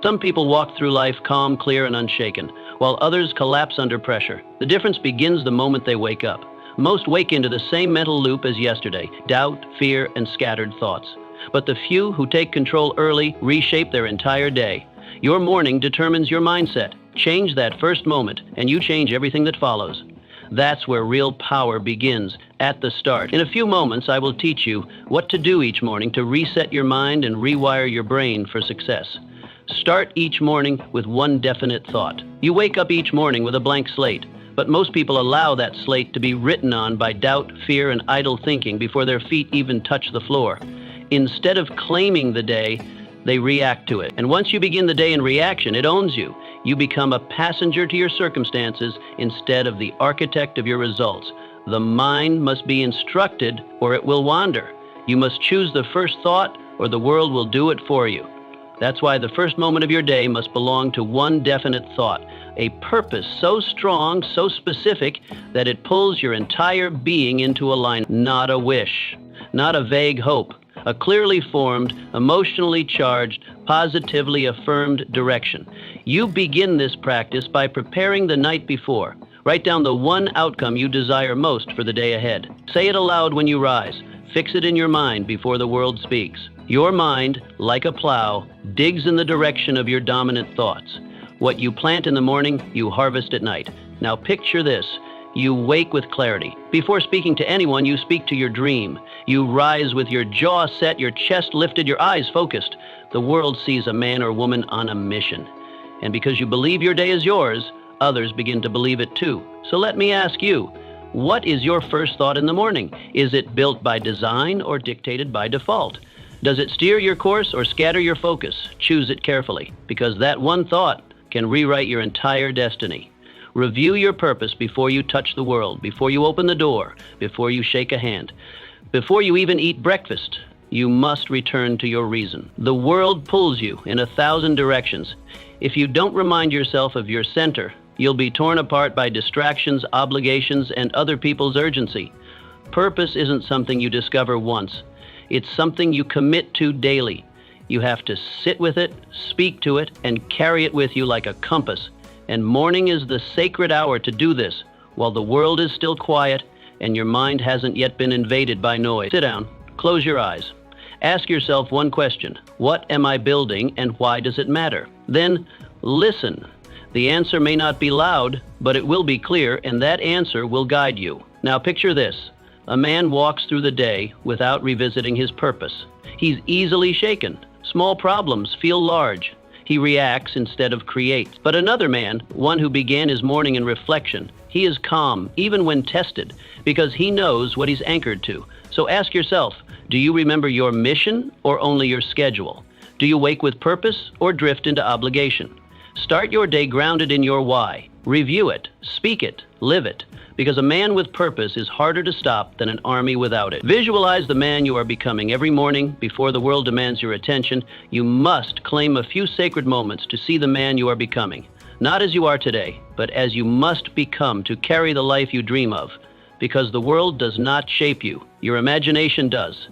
Some people walk through life calm, clear, and unshaken, while others collapse under pressure. The difference begins the moment they wake up. Most wake into the same mental loop as yesterday: doubt, fear, and scattered thoughts. But the few who take control early reshape their entire day. Your morning determines your mindset. Change that first moment, and you change everything that follows. That's where real power begins, at the start. In a few moments, I will teach you what to do each morning to reset your mind and rewire your brain for success. Start each morning with one definite thought. You wake up each morning with a blank slate, but most people allow that slate to be written on by doubt, fear, and idle thinking before their feet even touch the floor. Instead of claiming the day, they react to it. And once you begin the day in reaction, it owns you. You become a passenger to your circumstances instead of the architect of your results. The mind must be instructed or it will wander. You must choose the first thought or the world will do it for you. That's why the first moment of your day must belong to one definite thought, a purpose so strong, so specific, that it pulls your entire being into alignment. Not a wish, not a vague hope, a clearly formed, emotionally charged, positively affirmed direction. You begin this practice by preparing the night before. Write down the one outcome you desire most for the day ahead. Say it aloud when you rise. Fix it in your mind before the world speaks. Your mind, like a plow, digs in the direction of your dominant thoughts. What you plant in the morning, you harvest at night. Now picture this. You wake with clarity. Before speaking to anyone, you speak to your dream. You rise with your jaw set, your chest lifted, your eyes focused. The world sees a man or woman on a mission. And because you believe your day is yours, others begin to believe it too. So let me ask you, what is your first thought in the morning? Is it built by design or dictated by default? Does it steer your course or scatter your focus? Choose it carefully, because that one thought can rewrite your entire destiny. Review your purpose before you touch the world, before you open the door, before you shake a hand, before you even eat breakfast. You must return to your reason. The world pulls you in 1,000 directions. If you don't remind yourself of your center, you'll be torn apart by distractions, obligations, and other people's urgency. Purpose isn't something you discover once. It's something you commit to daily. You have to sit with it, speak to it, and carry it with you like a compass. And morning is the sacred hour to do this, while the world is still quiet and your mind hasn't yet been invaded by noise. Sit down, close your eyes. Ask yourself one question: what am I building and why does it matter? Then listen. The answer may not be loud, but it will be clear, and that answer will guide you. Now picture this. A man walks through the day without revisiting his purpose. He's easily shaken. Small problems feel large. He reacts instead of creates. But another man, one who began his morning in reflection, he is calm, even when tested, because he knows what he's anchored to. So ask yourself, do you remember your mission or only your schedule? Do you wake with purpose or drift into obligation? Start your day grounded in your why. Review it, speak it, live it, because a man with purpose is harder to stop than an army without it. Visualize the man you are becoming every morning. Before the world demands your attention, you must claim a few sacred moments to see the man you are becoming. Not as you are today, but as you must become to carry the life you dream of. Because the world does not shape you, your imagination does.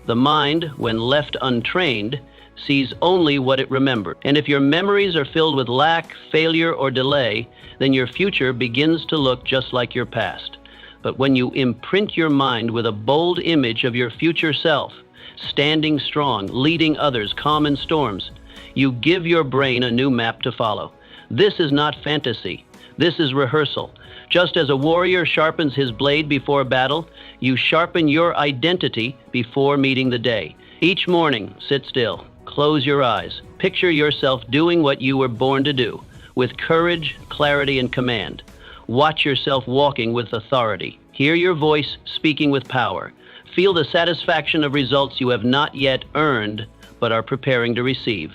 The mind, when left untrained, sees only what it remembered. And if your memories are filled with lack, failure, or delay, then your future begins to look just like your past. But when you imprint your mind with a bold image of your future self, standing strong, leading others, calm in storms, you give your brain a new map to follow. This is not fantasy. This is rehearsal. Just as a warrior sharpens his blade before battle, you sharpen your identity before meeting the day. Each morning, sit still. Close your eyes. Picture yourself doing what you were born to do, with courage, clarity, and command. Watch yourself walking with authority. Hear your voice speaking with power. Feel the satisfaction of results you have not yet earned, but are preparing to receive.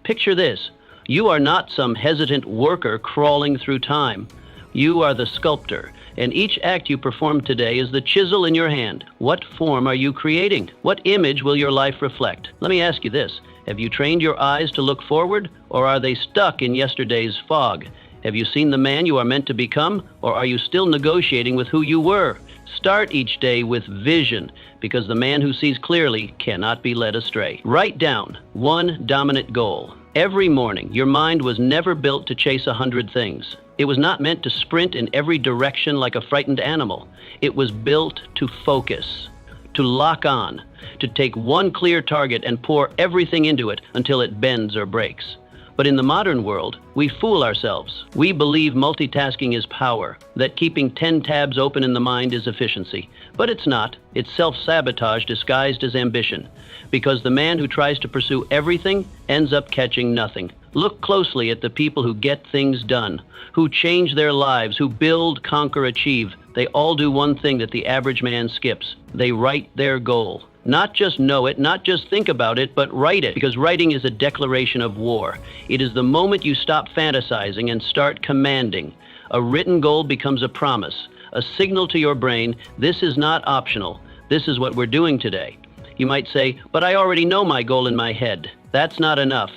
Picture this. You are not some hesitant worker crawling through time. You are the sculptor, and each act you perform today is the chisel in your hand. What form are you creating? What image will your life reflect? Let me ask you this. Have you trained your eyes to look forward, or are they stuck in yesterday's fog? Have you seen the man you are meant to become, or are you still negotiating with who you were? Start each day with vision, because the man who sees clearly cannot be led astray. Write down one dominant goal. Every morning, your mind was never built to chase 100 things. It was not meant to sprint in every direction like a frightened animal. It was built to focus, to lock on, to take one clear target and pour everything into it until it bends or breaks. But in the modern world, we fool ourselves. We believe multitasking is power, that keeping 10 tabs open in the mind is efficiency. But it's not. It's self-sabotage disguised as ambition. Because the man who tries to pursue everything ends up catching nothing. Look closely at the people who get things done, who change their lives, who build, conquer, achieve. They all do one thing that the average man skips. They write their goal. Not just know it, not just think about it, but write it, because writing is a declaration of war. It is the moment you stop fantasizing and start commanding. A written goal becomes a promise, a signal to your brain, this is not optional. This is what we're doing today. You might say, but I already know my goal in my head. That's not enough.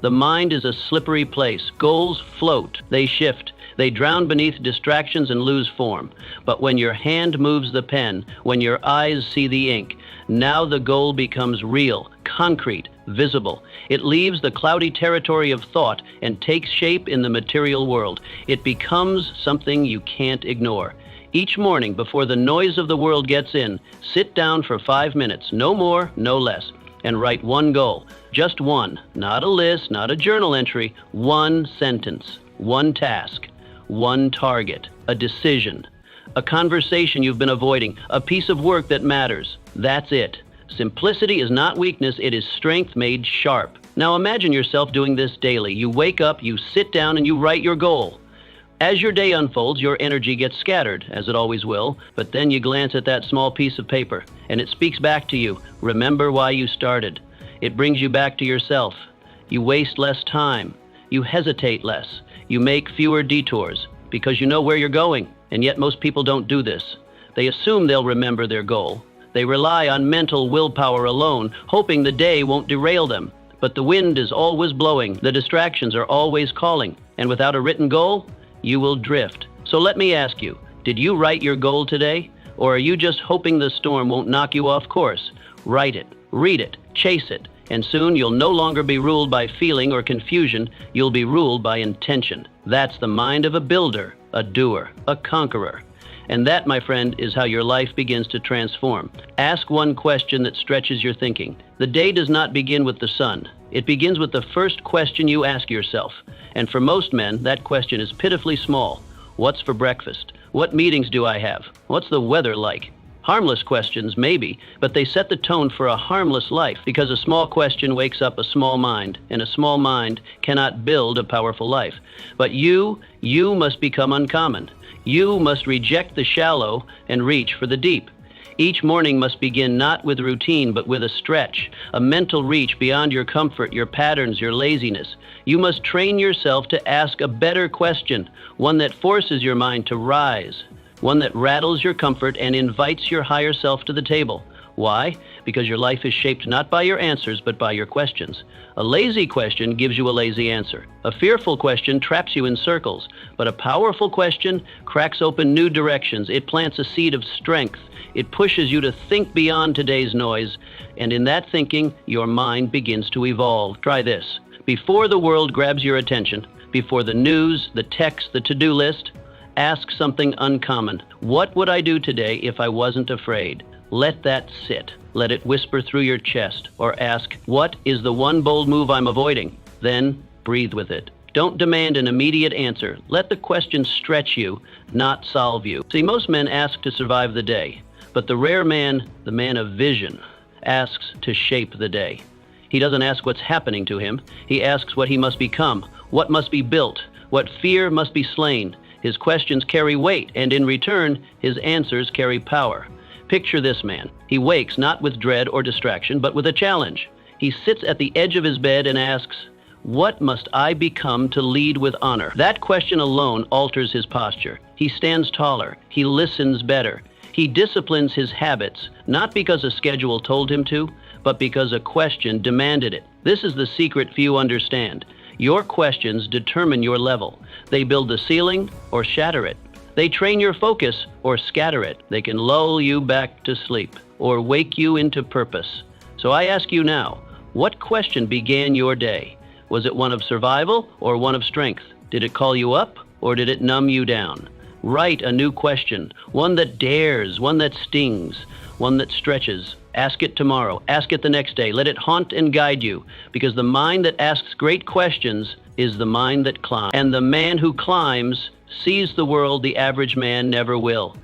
The mind is a slippery place. Goals float, they shift. They drown beneath distractions and lose form. But when your hand moves the pen, when your eyes see the ink, now the goal becomes real, concrete, visible. It leaves the cloudy territory of thought and takes shape in the material world. It becomes something you can't ignore. Each morning, before the noise of the world gets in, sit down for 5 minutes, no more, no less, and write one goal. Just one, not a list, not a journal entry, one sentence, one task. One target, a decision, a conversation you've been avoiding, a piece of work that matters. That's it. Simplicity is not weakness, it is strength made sharp. Now imagine yourself doing this daily. You wake up, you sit down, and you write your goal. As your day unfolds, your energy gets scattered, as it always will, but then you glance at that small piece of paper, and it speaks back to you. Remember why you started. It brings you back to yourself. You waste less time. You hesitate less. You make fewer detours because you know where you're going, and yet most people don't do this. They assume they'll remember their goal. They rely on mental willpower alone, hoping the day won't derail them. But the wind is always blowing, the distractions are always calling, and without a written goal, you will drift. So let me ask you, did you write your goal today? Or are you just hoping the storm won't knock you off course? Write it, read it, chase it. And soon you'll no longer be ruled by feeling or confusion, you'll be ruled by intention. That's the mind of a builder, a doer, a conqueror. And that, my friend, is how your life begins to transform. Ask one question that stretches your thinking. The day does not begin with the sun. It begins with the first question you ask yourself. And for most men, that question is pitifully small. What's for breakfast? What meetings do I have? What's the weather like? Harmless questions, maybe, but they set the tone for a harmless life because a small question wakes up a small mind, and a small mind cannot build a powerful life. But you must become uncommon. You must reject the shallow and reach for the deep. Each morning must begin not with routine, but with a stretch, a mental reach beyond your comfort, your patterns, your laziness. You must train yourself to ask a better question, one that forces your mind to rise. One that rattles your comfort and invites your higher self to the table. Why? Because your life is shaped not by your answers, but by your questions. A lazy question gives you a lazy answer. A fearful question traps you in circles. But a powerful question cracks open new directions. It plants a seed of strength. It pushes you to think beyond today's noise. And in that thinking, your mind begins to evolve. Try this. Before the world grabs your attention, before the news, the text, the to-do list, ask something uncommon. What would I do today if I wasn't afraid? Let that sit. Let it whisper through your chest. Or ask, what is the one bold move I'm avoiding? Then breathe with it. Don't demand an immediate answer. Let the question stretch you, not solve you. See, most men ask to survive the day, but the rare man, the man of vision, asks to shape the day. He doesn't ask what's happening to him. He asks what he must become, what must be built, what fear must be slain. His questions carry weight, and in return, his answers carry power. Picture this man. He wakes not with dread or distraction, but with a challenge. He sits at the edge of his bed and asks, what must I become to lead with honor? That question alone alters his posture. He stands taller. He listens better. He disciplines his habits, not because a schedule told him to, but because a question demanded it. This is the secret few understand. Your questions determine your level. They build the ceiling or shatter it. They train your focus or scatter it. They can lull you back to sleep or wake you into purpose. So I ask you now, what question began your day? Was it one of survival or one of strength? Did it call you up or did it numb you down? Write a new question, one that dares, one that stings, one that stretches. Ask it tomorrow. Ask it the next day. Let it haunt and guide you, because the mind that asks great questions is the mind that climbs. And the man who climbs sees the world the average man never will.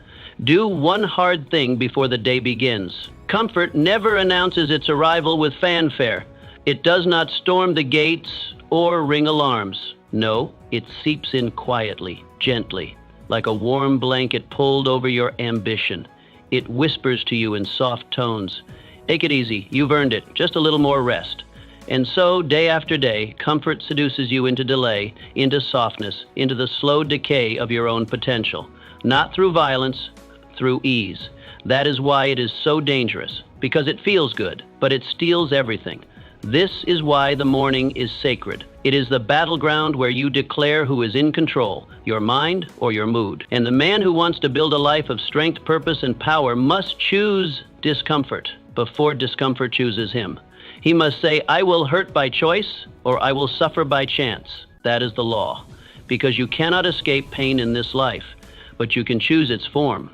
Do one hard thing before the day begins. Comfort never announces its arrival with fanfare. It does not storm the gates or ring alarms. No, it seeps in quietly, gently, like a warm blanket pulled over your ambition. It whispers to you in soft tones. Take it easy, you've earned it, just a little more rest. And so, day after day, comfort seduces you into delay, into softness, into the slow decay of your own potential. Not through violence, through ease. That is why it is so dangerous, because it feels good, but it steals everything. This is why the morning is sacred. It is the battleground where you declare who is in control, your mind or your mood. And the man who wants to build a life of strength, purpose, and power must choose discomfort before discomfort chooses him. He must say, I will hurt by choice or I will suffer by chance. That is the law. Because you cannot escape pain in this life, but you can choose its form.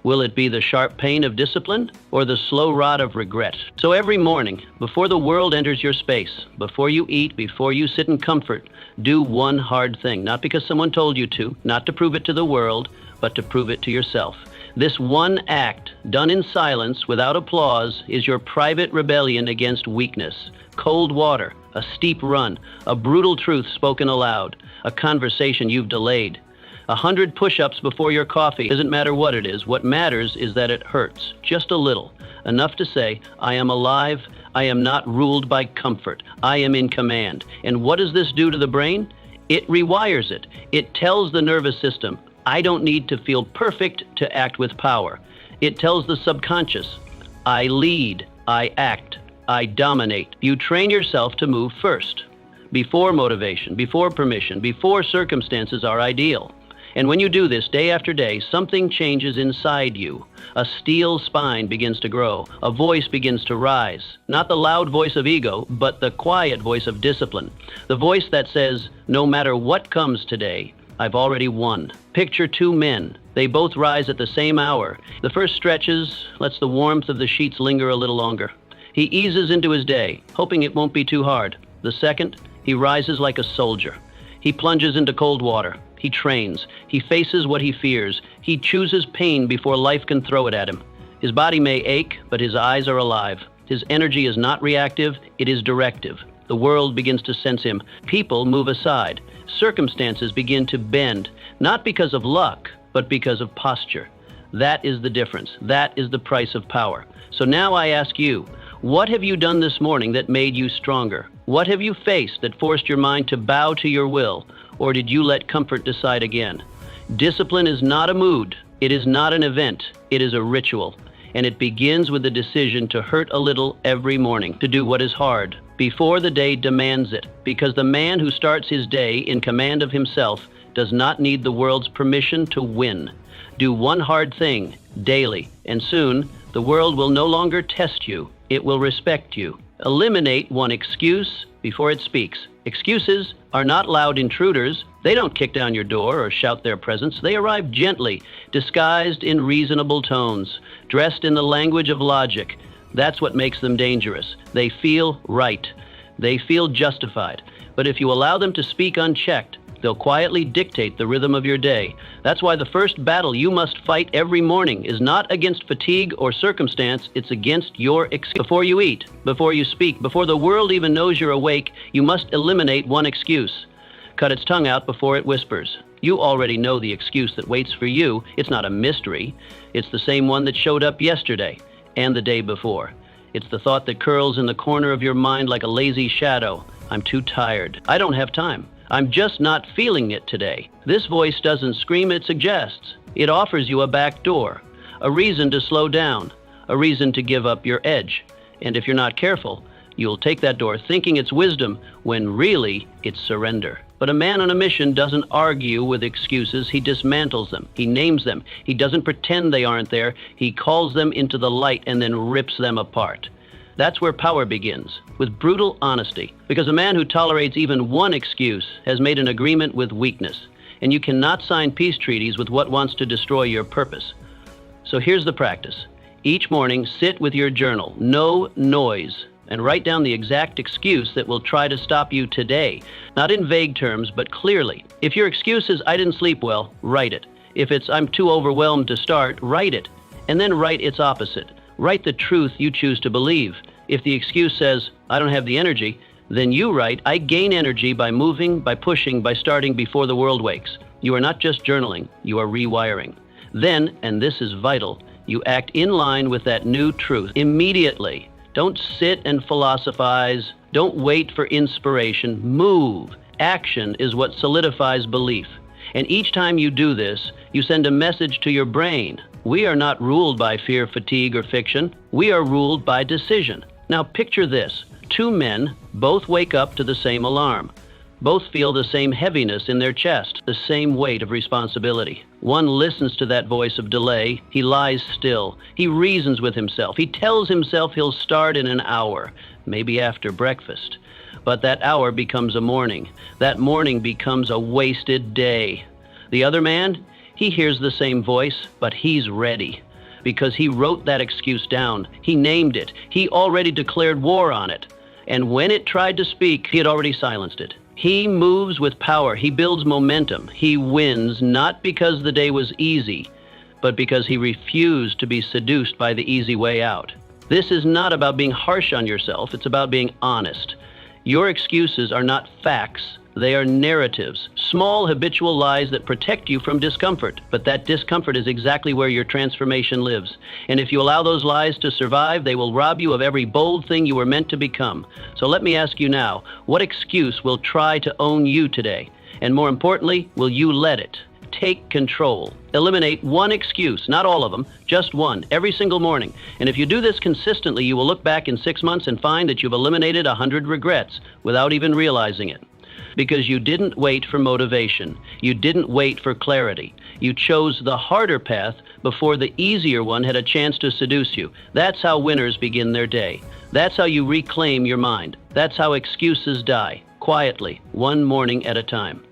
Will it be the sharp pain of discipline or the slow rot of regret? So every morning, before the world enters your space, before you eat, before you sit in comfort, do one hard thing, not because someone told you to, not to prove it to the world, but to prove it to yourself. This one act, done in silence, without applause, is your private rebellion against weakness. Cold water, a steep run, a brutal truth spoken aloud, a conversation you've delayed. 100 push-ups before your coffee. Doesn't matter what it is. What matters is that it hurts, just a little. Enough to say, I am alive, I am not ruled by comfort, I am in command. And what does this do to the brain? It rewires it. It tells the nervous system, I don't need to feel perfect to act with power. It tells the subconscious, I lead, I act, I dominate. You train yourself to move first, before motivation, before permission, before circumstances are ideal. And when you do this day after day, something changes inside you. A steel spine begins to grow. A voice begins to rise. Not the loud voice of ego, but the quiet voice of discipline. The voice that says, no matter what comes today, I've already won. Picture two men. They both rise at the same hour. The first stretches, lets the warmth of the sheets linger a little longer. He eases into his day, hoping it won't be too hard. The second, he rises like a soldier. He plunges into cold water. He trains. He faces what he fears. He chooses pain before life can throw it at him. His body may ache, but his eyes are alive. His energy is not reactive, it is directive. The world begins to sense him. People move aside. Circumstances begin to bend, not because of luck, but because of posture. That is the difference. That is the price of power. So now I ask you, what have you done this morning that made you stronger? What have you faced that forced your mind to bow to your will? Or did you let comfort decide again? Discipline is not a mood. It is not an event. It is a ritual. And it begins with the decision to hurt a little every morning, to do what is hard, before the day demands it. Because the man who starts his day in command of himself does not need the world's permission to win. Do one hard thing daily, and soon the world will no longer test you. It will respect you. Eliminate one excuse before it speaks. Excuses are not loud intruders. They don't kick down your door or shout their presence. They arrive gently, disguised in reasonable tones, dressed in the language of logic. That's what makes them dangerous. They feel right. They feel justified. But if you allow them to speak unchecked, they'll quietly dictate the rhythm of your day. That's why the first battle you must fight every morning is not against fatigue or circumstance, it's against your excuse. Before you eat, before you speak, before the world even knows you're awake, you must eliminate one excuse. Cut its tongue out before it whispers. You already know the excuse that waits for you. It's not a mystery. It's the same one that showed up yesterday and the day before. It's the thought that curls in the corner of your mind like a lazy shadow. I'm too tired. I don't have time. I'm just not feeling it today. This voice doesn't scream, it suggests. It offers you a back door, a reason to slow down, a reason to give up your edge. And if you're not careful, you'll take that door thinking it's wisdom when really it's surrender. But a man on a mission doesn't argue with excuses, he dismantles them, he names them, he doesn't pretend they aren't there, he calls them into the light and then rips them apart. That's where power begins, with brutal honesty, because a man who tolerates even one excuse has made an agreement with weakness, and you cannot sign peace treaties with what wants to destroy your purpose. So here's the practice. Each morning, sit with your journal, no noise, and write down the exact excuse that will try to stop you today, not in vague terms, but clearly. If your excuse is, I didn't sleep well, write it. If it's, I'm too overwhelmed to start, write it, and then write its opposite. Write the truth you choose to believe. If the excuse says, I don't have the energy, then you write, I gain energy by moving, by pushing, by starting before the world wakes. You are not just journaling, you are rewiring. Then, and this is vital, you act in line with that new truth immediately. Don't sit and philosophize. Don't wait for inspiration. Move. Action is what solidifies belief. And each time you do this, you send a message to your brain. We are not ruled by fear, fatigue, or fiction. We are ruled by decision. Now picture this. Two men both wake up to the same alarm. Both feel the same heaviness in their chest, the same weight of responsibility. One listens to that voice of delay. He lies still. He reasons with himself. He tells himself he'll start in an hour, maybe after breakfast. But that hour becomes a morning. That morning becomes a wasted day. The other man, he hears the same voice, but he's ready. Because he wrote that excuse down. He named it. He already declared war on it. And when it tried to speak, he had already silenced it. He moves with power. He builds momentum. He wins not because the day was easy, but because he refused to be seduced by the easy way out. This is not about being harsh on yourself. It's about being honest. Your excuses are not facts. They are narratives, small habitual lies that protect you from discomfort. But that discomfort is exactly where your transformation lives. And if you allow those lies to survive, they will rob you of every bold thing you were meant to become. So let me ask you now, what excuse will try to own you today? And more importantly, will you let it? Take control. Eliminate one excuse, not all of them, just one, every single morning. And if you do this consistently, you will look back in 6 months and find that you've eliminated 100 regrets without even realizing it. Because you didn't wait for motivation. You didn't wait for clarity. You chose the harder path before the easier one had a chance to seduce you. That's how winners begin their day. That's how you reclaim your mind. That's how excuses die, quietly, one morning at a time.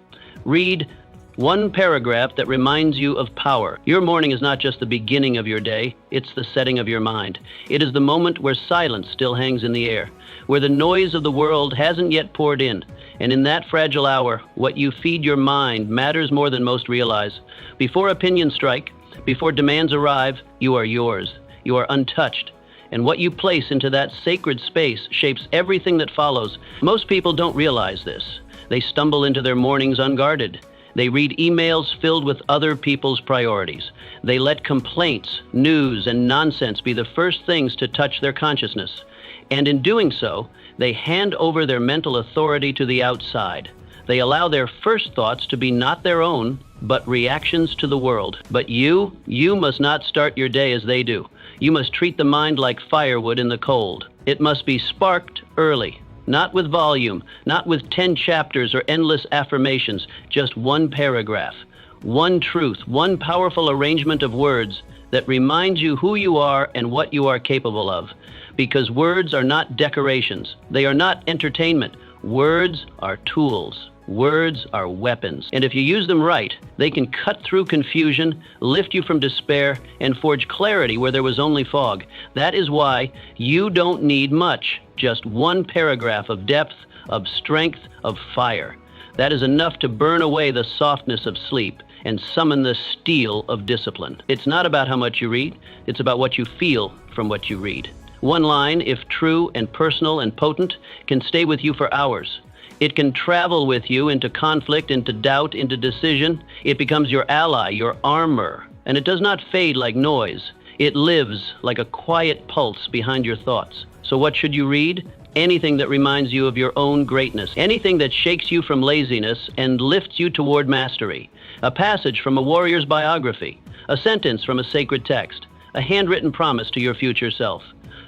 Read one paragraph that reminds you of power. Your morning is not just the beginning of your day, it's the setting of your mind. It is the moment where silence still hangs in the air, where the noise of the world hasn't yet poured in. And in that fragile hour, what you feed your mind matters more than most realize. Before opinions strike, before demands arrive, you are yours. You are untouched. And what you place into that sacred space shapes everything that follows. Most people don't realize this. They stumble into their mornings unguarded. They read emails filled with other people's priorities. They let complaints, news, and nonsense be the first things to touch their consciousness. And in doing so, they hand over their mental authority to the outside. They allow their first thoughts to be not their own, but reactions to the world. But you must not start your day as they do. You must treat the mind like firewood in the cold. It must be sparked early. Not with volume, not with 10 chapters or endless affirmations, just one paragraph, one truth, one powerful arrangement of words that reminds you who you are and what you are capable of. Because words are not decorations. They are not entertainment. Words are tools. Words are weapons. And if you use them right, they can cut through confusion, lift you from despair, and forge clarity where there was only fog. That is why you don't need much. Just one paragraph of depth, of strength, of fire. That is enough to burn away the softness of sleep and summon the steel of discipline. It's not about how much you read, it's about what you feel from what you read. One line, if true and personal and potent, can stay with you for hours. It can travel with you into conflict, into doubt, into decision. It becomes your ally, your armor, and it does not fade like noise. It lives like a quiet pulse behind your thoughts. So what should you read? Anything that reminds you of your own greatness. Anything that shakes you from laziness and lifts you toward mastery. A passage from a warrior's biography. A sentence from a sacred text. A handwritten promise to your future self.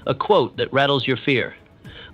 A quote that rattles your fear.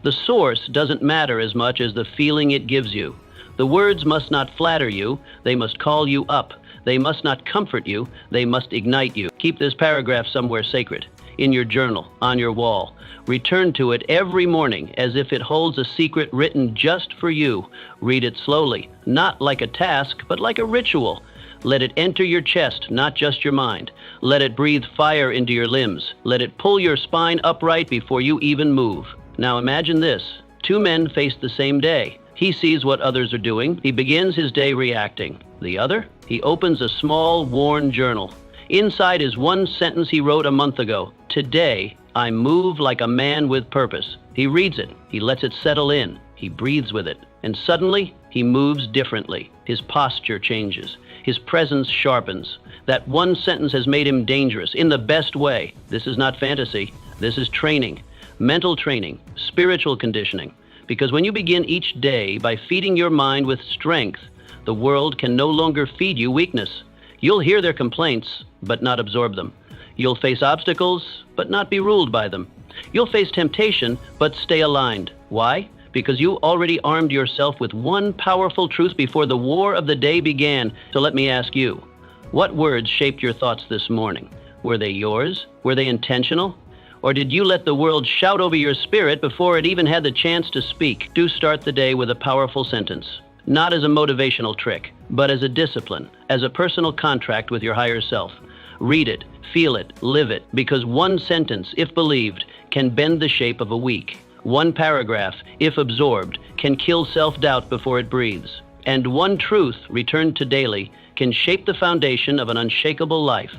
The source doesn't matter as much as the feeling it gives you. The words must not flatter you. They must call you up. They must not comfort you. They must ignite you. Keep this paragraph somewhere sacred. in your journal, on your wall. Return to it every morning as if it holds a secret written just for you. Read it slowly, not like a task, but like a ritual. Let it enter your chest, not just your mind. Let it breathe fire into your limbs. Let it pull your spine upright before you even move. Now imagine this. Two men face the same day. He sees what others are doing. He begins his day reacting. The other? He opens a small, worn journal. Inside is one sentence he wrote a month ago. Today, I move like a man with purpose. He reads it. He lets it settle in. He breathes with it. And suddenly, he moves differently. His posture changes. His presence sharpens. That one sentence has made him dangerous in the best way. This is not fantasy. This is training. Mental training. Spiritual conditioning. Because when you begin each day by feeding your mind with strength, the world can no longer feed you weakness. You'll hear their complaints, but not absorb them. You'll face obstacles, but not be ruled by them. You'll face temptation, but stay aligned. Why? Because you already armed yourself with one powerful truth before the war of the day began. So let me ask you, what words shaped your thoughts this morning? Were they yours? Were they intentional? Or did you let the world shout over your spirit before it even had the chance to speak? Do start the day with a powerful sentence. Not as a motivational trick, but as a discipline, as a personal contract with your higher self. Read it, feel it, live it, because one sentence, if believed, can bend the shape of a week. One paragraph, if absorbed, can kill self-doubt before it breathes. And one truth, returned to daily, can shape the foundation of an unshakable life.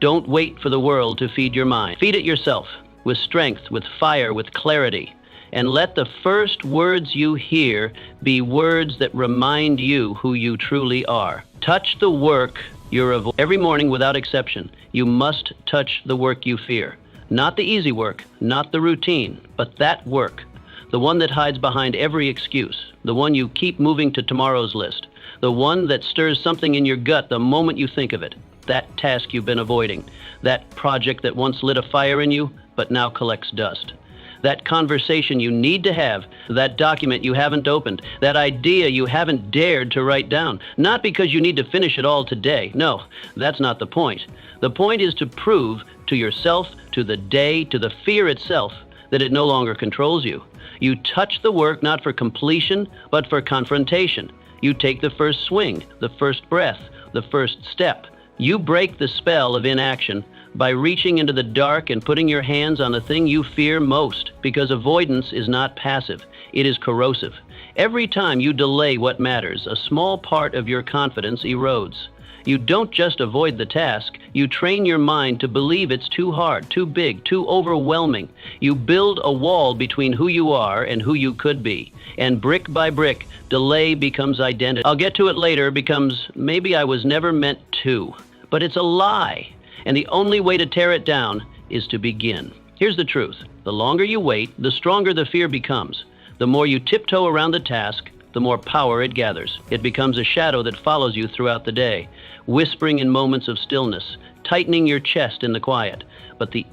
Don't wait for the world to feed your mind. Feed it yourself, with strength, with fire, with clarity. And let the first words you hear be words that remind you who you truly are. Touch the work you're avoiding. Every morning, without exception, you must touch the work you fear. Not the easy work, not the routine, but that work. The one that hides behind every excuse. The one you keep moving to tomorrow's list. The one that stirs something in your gut the moment you think of it. That task you've been avoiding. That project that once lit a fire in you, but now collects dust. That conversation you need to have, that document you haven't opened, that idea you haven't dared to write down. Not because you need to finish it all today. No, that's not the point. The point is to prove to yourself, to the day, to the fear itself, that it no longer controls you. You touch the work not for completion, but for confrontation. You take the first swing, the first breath, the first step. You break the spell of inaction by reaching into the dark and putting your hands on the thing you fear most, because avoidance is not passive, it is corrosive. Every time you delay what matters, a small part of your confidence erodes. You don't just avoid the task, you train your mind to believe it's too hard, too big, too overwhelming. You build a wall between who you are and who you could be. And brick by brick, delay becomes identity. I'll get to it later becomes maybe I was never meant to. But it's a lie. And the only way to tear it down is to begin. Here's the truth. The longer you wait, the stronger the fear becomes. The more you tiptoe around the task, the more power it gathers. It becomes a shadow that follows you throughout the day, whispering in moments of stillness, tightening your chest in the quiet. But the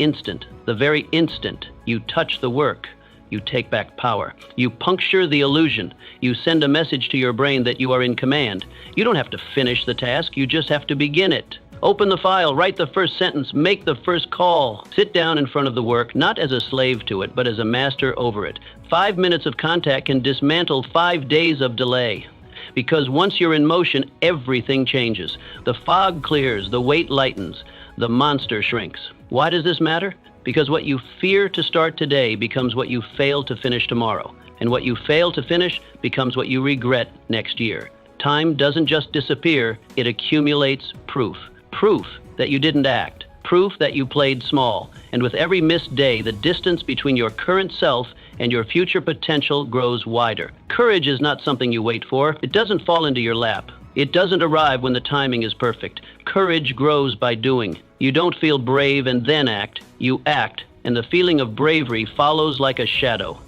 very instant you touch the work, you take back power. You puncture the illusion. You send a message to your brain that you are in command. You don't have to finish the task, you just have to begin it. Open the file, write the first sentence, make the first call. Sit down in front of the work, not as a slave to it, but as a master over it. 5 minutes of contact can dismantle 5 days of delay. Because once you're in motion, everything changes. The fog clears, the weight lightens, the monster shrinks. Why does this matter? Because what you fear to start today becomes what you fail to finish tomorrow. And what you fail to finish becomes what you regret next year. Time doesn't just disappear, it accumulates proof. Proof that you didn't act. Proof that you played small. And with every missed day, the distance between your current self and your future potential grows wider. Courage is not something you wait for. It doesn't fall into your lap. It doesn't arrive when the timing is perfect. Courage grows by doing. You don't feel brave and then act. You act, and the feeling of bravery follows like a shadow.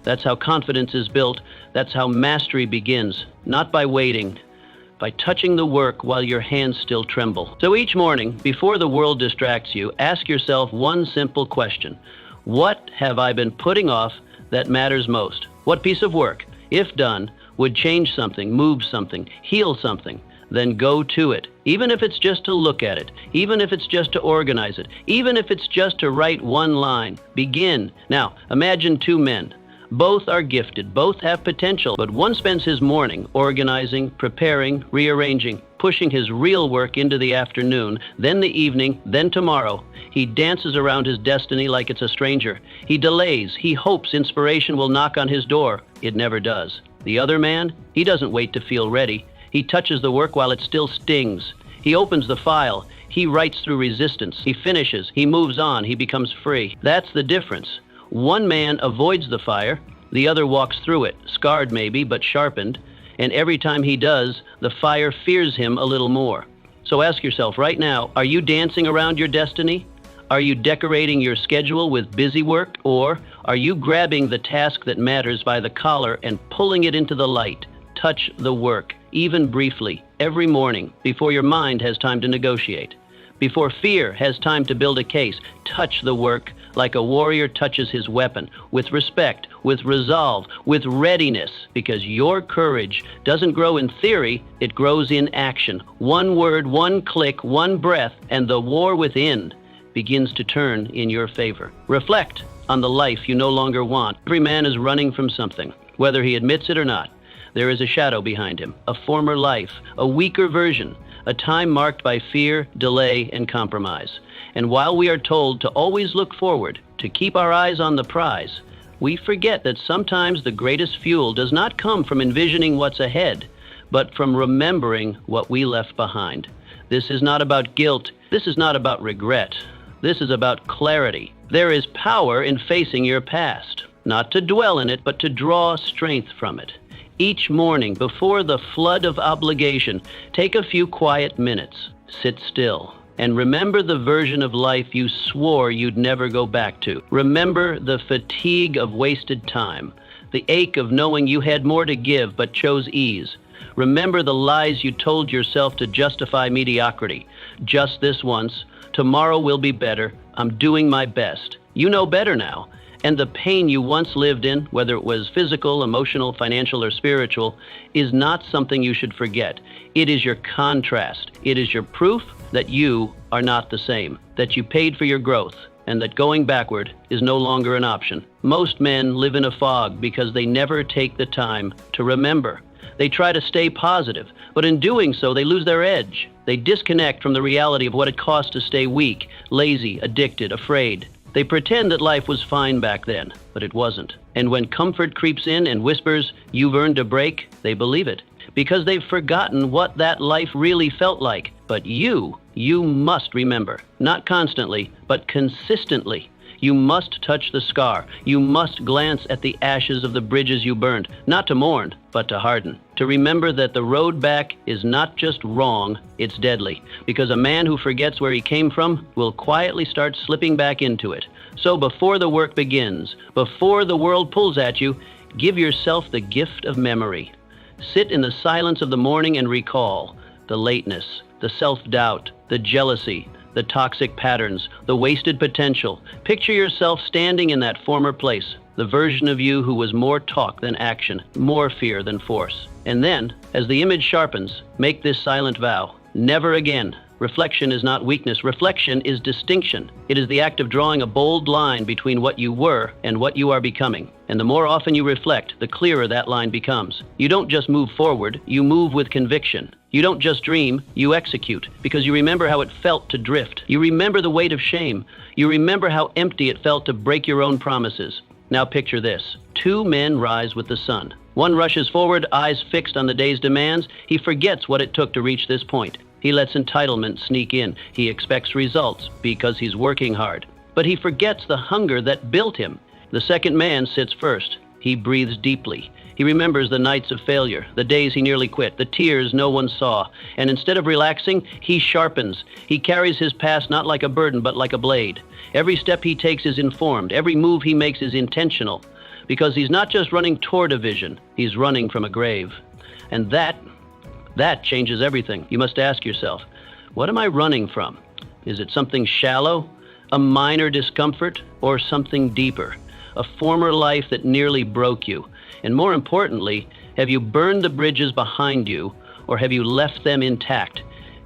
That's how confidence is built. That's how mastery begins. Not by waiting, by touching the work while your hands still tremble. So each morning, before the world distracts you, ask yourself one simple question. What have I been putting off that matters most? What piece of work, if done, would change something, move something, heal something? then go to it. Even if it's just to look at it, even if it's just to organize it, even if it's just to write one line. Begin. Now, imagine two men. Both are gifted, both have potential, but one spends his morning organizing, preparing, rearranging, pushing his real work into the afternoon, then the evening, then tomorrow. He dances around his destiny like it's a stranger. He delays. He hopes inspiration will knock on his door. It never does. The other man, he doesn't wait to feel ready. He touches the work while it still stings. He opens the file. He writes through resistance. He finishes. He moves on. He becomes free. That's the difference. One man avoids the fire. The other walks through it, scarred maybe, but sharpened. And every time he does, the fire fears him a little more. So ask yourself right now, are you dancing around your destiny? Are you decorating your schedule with busy work? Or are you grabbing the task that matters by the collar and pulling it into the light? Touch the work, even briefly, every morning, before your mind has time to negotiate. Before fear has time to build a case, touch the work like a warrior touches his weapon, with respect, with resolve, with readiness, because your courage doesn't grow in theory, it grows in action. One word, one click, one breath, and the war within begins to turn in your favor. Reflect on the life you no longer want. Every man is running from something, whether he admits it or not. There is a shadow behind him, a former life, a weaker version, a time marked by fear, delay, and compromise. And while we are told to always look forward, to keep our eyes on the prize, we forget that sometimes the greatest fuel does not come from envisioning what's ahead, but from remembering what we left behind. This is not about guilt. This is not about regret. This is about clarity. There is power in facing your past, not to dwell in it, but to draw strength from it. Each morning, before the flood of obligation, take a few quiet minutes. Sit still. And remember the version of life you swore you'd never go back to. Remember the fatigue of wasted time, the ache of knowing you had more to give but chose ease. Remember the lies you told yourself to justify mediocrity. Just this once. Tomorrow will be better. I'm doing my best. You know better now. And the pain you once lived in, whether it was physical, emotional, financial, or spiritual, is not something you should forget. It is your contrast. It is your proof that you are not the same, that you paid for your growth, and that going backward is no longer an option. Most men live in a fog because they never take the time to remember. They try to stay positive, but in doing so, they lose their edge. They disconnect from the reality of what it costs to stay weak, lazy, addicted, afraid. They pretend that life was fine back then, but it wasn't. And when comfort creeps in and whispers, "You've earned a break," they believe it, because they've forgotten what that life really felt like. But you must remember, not constantly, but consistently. You must touch the scar. You must glance at the ashes of the bridges you burned, not to mourn, but to harden. To remember that the road back is not just wrong, it's deadly. Because a man who forgets where he came from will quietly start slipping back into it. So before the work begins, before the world pulls at you, give yourself the gift of memory. Sit in the silence of the morning and recall the lateness, the self-doubt, the jealousy, the toxic patterns, the wasted potential. Picture yourself standing in that former place, the version of you who was more talk than action, more fear than force. And then, as the image sharpens, make this silent vow: never again. Reflection is not weakness. Reflection is distinction. It is the act of drawing a bold line between what you were and what you are becoming. And the more often you reflect, the clearer that line becomes. You don't just move forward, you move with conviction. You don't just dream, you execute, because you remember how it felt to drift. You remember the weight of shame. You remember how empty it felt to break your own promises. Now picture this. Two men rise with the sun. One rushes forward, eyes fixed on the day's demands. He forgets what it took to reach this point. He lets entitlement sneak in. He expects results because he's working hard. But he forgets the hunger that built him. The second man sits first. He breathes deeply. He remembers the nights of failure, the days he nearly quit, the tears no one saw. And instead of relaxing, he sharpens. He carries his past not like a burden, but like a blade. Every step he takes is informed. Every move he makes is intentional. Because he's not just running toward a vision, he's running from a grave. And that changes everything. You must ask yourself, what am I running from? Is it something shallow, a minor discomfort, or something deeper? A former life that nearly broke you? And more importantly, have you burned the bridges behind you, or have you left them intact?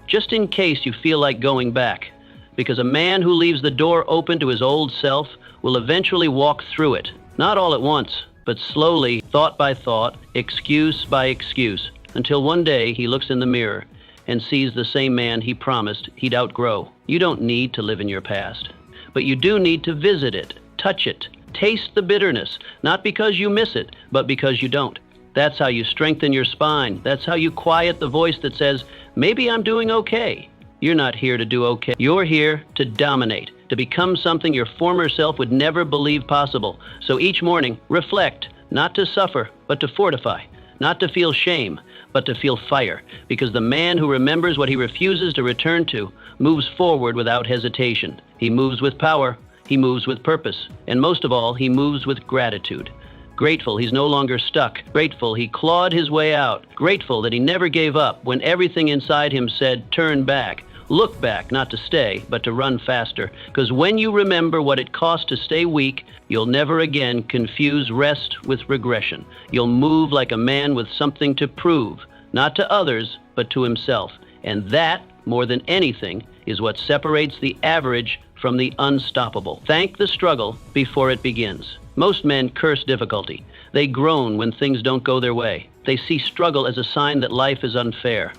Just in case you feel like going back. Because a man who leaves the door open to his old self will eventually walk through it. Not all at once, but slowly, thought by thought, excuse by excuse, until one day he looks in the mirror and sees the same man he promised he'd outgrow. You don't need to live in your past, but you do need to visit it, touch it, taste the bitterness, not because you miss it, but because you don't. That's how you strengthen your spine. That's how you quiet the voice that says, maybe I'm doing okay. You're not here to do okay. You're here to dominate, to become something your former self would never believe possible. So each morning, reflect, not to suffer, but to fortify, not to feel shame, but to feel fire, because the man who remembers what he refuses to return to moves forward without hesitation. He moves with power, he moves with purpose, and most of all, he moves with gratitude. Grateful he's no longer stuck. Grateful he clawed his way out. Grateful that he never gave up when everything inside him said, turn back. Look back, not to stay, but to run faster. Because when you remember what it cost to stay weak, you'll never again confuse rest with regression. You'll move like a man with something to prove, not to others, but to himself. And that, more than anything, is what separates the average from the unstoppable. Thank the struggle before it begins. Most men curse difficulty. They groan when things don't go their way. They see struggle as a sign that life is unfair,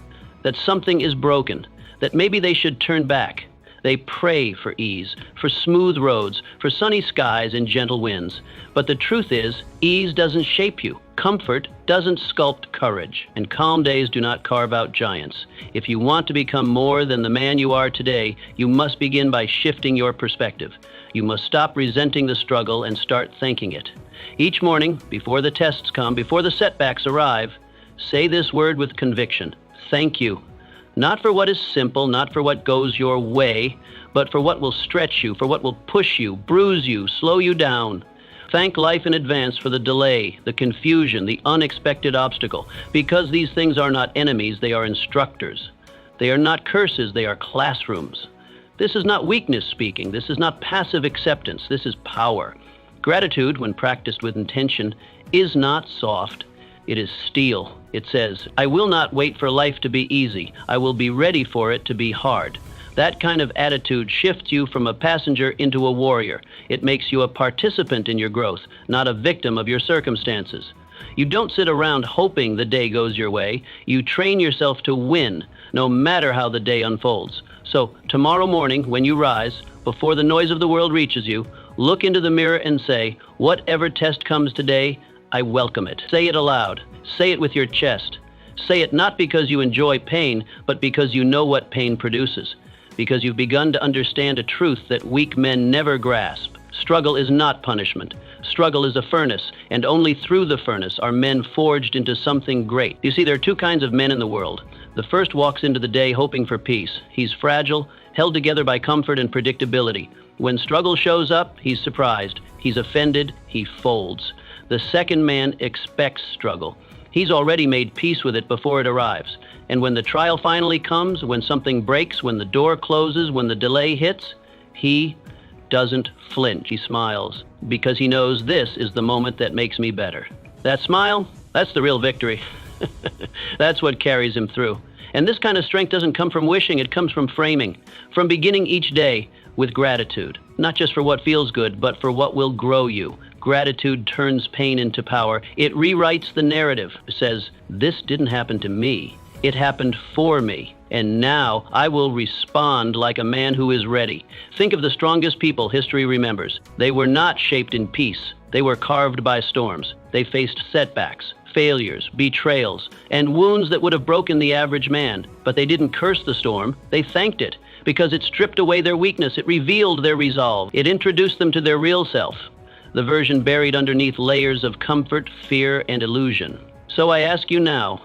that something is broken, that maybe they should turn back. They pray for ease, for smooth roads, for sunny skies and gentle winds. But the truth is, ease doesn't shape you. Comfort doesn't sculpt courage, and calm days do not carve out giants. If you want to become more than the man you are today, you must begin by shifting your perspective. You must stop resenting the struggle and start thanking it. Each morning, before the tests come, before the setbacks arrive, say this word with conviction: thank you. Not for what is simple, not for what goes your way, but for what will stretch you, for what will push you, bruise you, slow you down. Thank life in advance for the delay, the confusion, the unexpected obstacle, because these things are not enemies, they are instructors. They are not curses, they are classrooms. This is not weakness speaking. This is not passive acceptance. This is power. Gratitude, when practiced with intention, is not soft. It is steel. It says, I will not wait for life to be easy. I will be ready for it to be hard. That kind of attitude shifts you from a passenger into a warrior. It makes you a participant in your growth, not a victim of your circumstances. You don't sit around hoping the day goes your way. You train yourself to win, no matter how the day unfolds. So tomorrow morning, when you rise, before the noise of the world reaches you, look into the mirror and say, whatever test comes today, I welcome it. Say it aloud. Say it with your chest. Say it not because you enjoy pain, but because you know what pain produces. Because you've begun to understand a truth that weak men never grasp. Struggle is not punishment. Struggle is a furnace, and only through the furnace are men forged into something great. You see, there are two kinds of men in the world. The first walks into the day hoping for peace. He's fragile, held together by comfort and predictability. When struggle shows up, he's surprised. He's offended, he folds. The second man expects struggle. He's already made peace with it before it arrives. And when the trial finally comes, when something breaks, when the door closes, when the delay hits, he doesn't flinch. He smiles because he knows this is the moment that makes me better. That smile, that's the real victory. That's what carries him through. And this kind of strength doesn't come from wishing, it comes from framing, from beginning each day with gratitude, not just for what feels good, but for what will grow you. Gratitude turns pain into power. It rewrites the narrative. It says, this didn't happen to me. It happened for me. And now I will respond like a man who is ready. Think of the strongest people history remembers. They were not shaped in peace. They were carved by storms. They faced setbacks, failures, betrayals, and wounds that would have broken the average man. But they didn't curse the storm. They thanked it because it stripped away their weakness. It revealed their resolve. It introduced them to their real self, the version buried underneath layers of comfort, fear, and illusion. So I ask you now,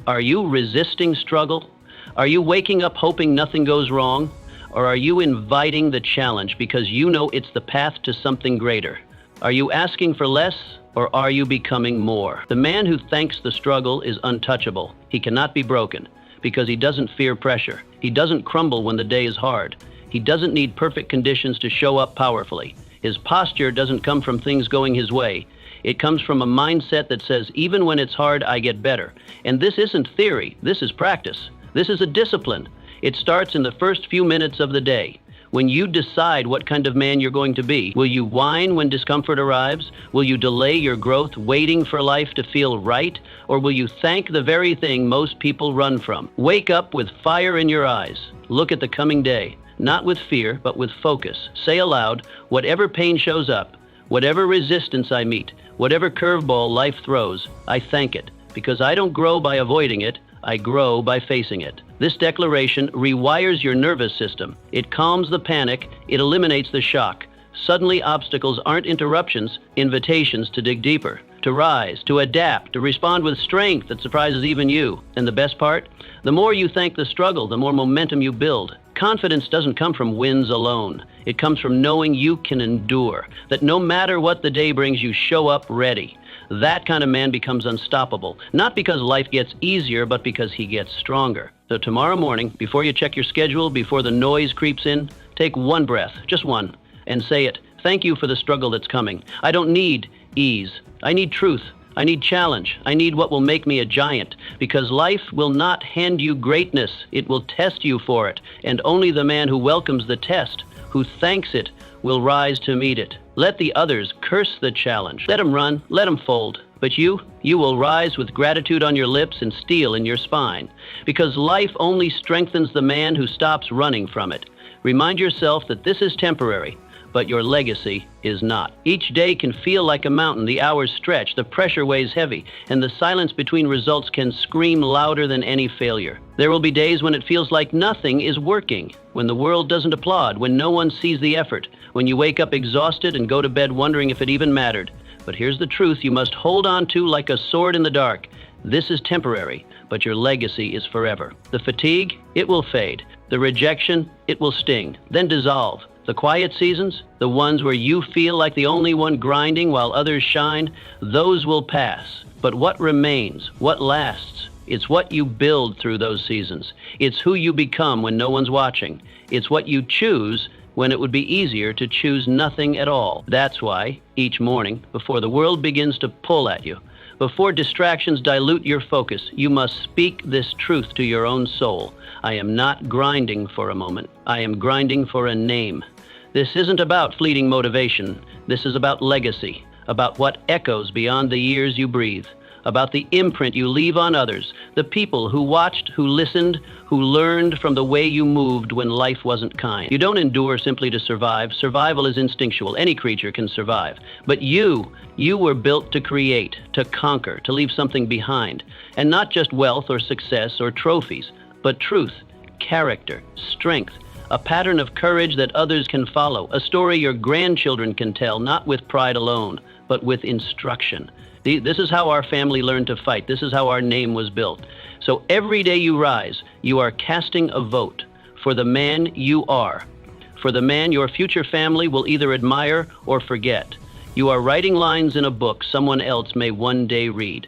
are you resisting struggle? Are you waking up hoping nothing goes wrong? Or are you inviting the challenge because you know it's the path to something greater? Are you asking for less, or are you becoming more? The man who thanks the struggle is untouchable. He cannot be broken because he doesn't fear pressure. He doesn't crumble when the day is hard. He doesn't need perfect conditions to show up powerfully. His posture doesn't come from things going his way. It comes from a mindset that says, even when it's hard, I get better. And this isn't theory, this is practice. This is a discipline. It starts in the first few minutes of the day. When you decide what kind of man you're going to be, will you whine when discomfort arrives? Will you delay your growth waiting for life to feel right? Or will you thank the very thing most people run from? Wake up with fire in your eyes. Look at the coming day, not with fear, but with focus. Say aloud, whatever pain shows up, whatever resistance I meet, whatever curveball life throws, I thank it, because I don't grow by avoiding it, I grow by facing it. This declaration rewires your nervous system. It calms the panic, it eliminates the shock. Suddenly, obstacles aren't interruptions, invitations to dig deeper, to rise, to adapt, to respond with strength that surprises even you. And the best part? The more you thank the struggle, the more momentum you build. Confidence doesn't come from wins alone. It comes from knowing you can endure, that no matter what the day brings, you show up ready. That kind of man becomes unstoppable, not because life gets easier, but because he gets stronger. So tomorrow morning, before you check your schedule, before the noise creeps in, take one breath, just one, and say it. Thank you for the struggle that's coming. I don't need ease. I need truth. I need challenge. I need what will make me a giant, because life will not hand you greatness. It will test you for it, and only the man who welcomes the test, who thanks it, will rise to meet it. Let the others curse the challenge. Let them run, let them fold. But you will rise with gratitude on your lips and steel in your spine, because life only strengthens the man who stops running from it. Remind yourself that this is temporary, but your legacy is not. Each day can feel like a mountain. The hours stretch, the pressure weighs heavy, and the silence between results can scream louder than any failure. There will be days when it feels like nothing is working, when the world doesn't applaud, when no one sees the effort, when you wake up exhausted and go to bed wondering if it even mattered. But here's the truth you must hold on to like a sword in the dark. This is temporary, but your legacy is forever. The fatigue, it will fade. The rejection, it will sting, then dissolve. The quiet seasons, the ones where you feel like the only one grinding while others shine, those will pass. But what remains, what lasts? It's what you build through those seasons. It's who you become when no one's watching. It's what you choose when it would be easier to choose nothing at all. That's why, each morning, before the world begins to pull at you, before distractions dilute your focus, you must speak this truth to your own soul. I am not grinding for a moment. I am grinding for a name. This isn't about fleeting motivation. This is about legacy, about what echoes beyond the years you breathe, about the imprint you leave on others, the people who watched, who listened, who learned from the way you moved when life wasn't kind. You don't endure simply to survive. Survival is instinctual. Any creature can survive. But you were built to create, to conquer, to leave something behind. And not just wealth or success or trophies, but truth, character, strength, a pattern of courage that others can follow, a story your grandchildren can tell, not with pride alone, but with instruction. This is how our family learned to fight. This is how our name was built. So every day you rise, you are casting a vote for the man you are, for the man your future family will either admire or forget. You are writing lines in a book someone else may one day read.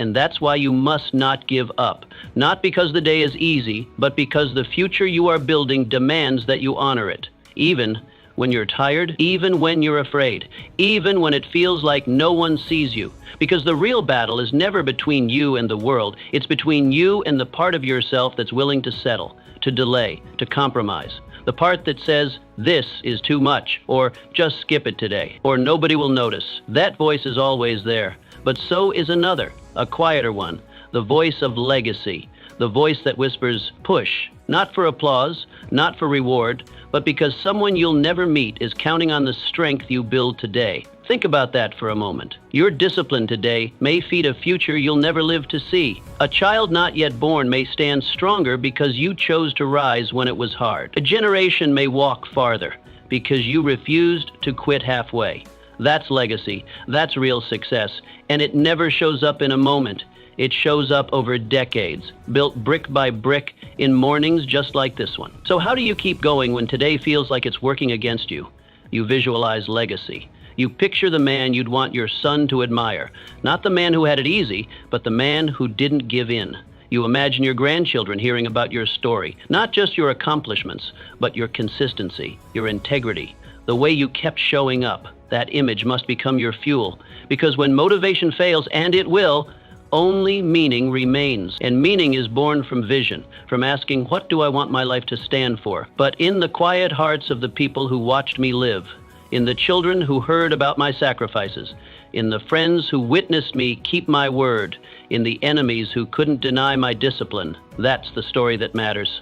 And that's why you must not give up. Not because the day is easy, but because the future you are building demands that you honor it. Even when you're tired, even when you're afraid, even when it feels like no one sees you. Because the real battle is never between you and the world. It's between you and the part of yourself that's willing to settle, to delay, to compromise. The part that says, this is too much, or just skip it today, or nobody will notice. That voice is always there. But so is another, a quieter one, the voice of legacy, the voice that whispers, push, not for applause, not for reward, but because someone you'll never meet is counting on the strength you build today. Think about that for a moment. Your discipline today may feed a future you'll never live to see. A child not yet born may stand stronger because you chose to rise when it was hard. A generation may walk farther because you refused to quit halfway. That's legacy. That's real success. And it never shows up in a moment. It shows up over decades, built brick by brick in mornings just like this one. So how do you keep going when today feels like it's working against you? You visualize legacy. You picture the man you'd want your son to admire. Not the man who had it easy, but the man who didn't give in. You imagine your grandchildren hearing about your story, not just your accomplishments, but your consistency, your integrity, the way you kept showing up. That image must become your fuel, because when motivation fails, and it will, only meaning remains. And meaning is born from vision, from asking, what do I want my life to stand for? But in the quiet hearts of the people who watched me live, in the children who heard about my sacrifices, in the friends who witnessed me keep my word, in the enemies who couldn't deny my discipline, that's the story that matters.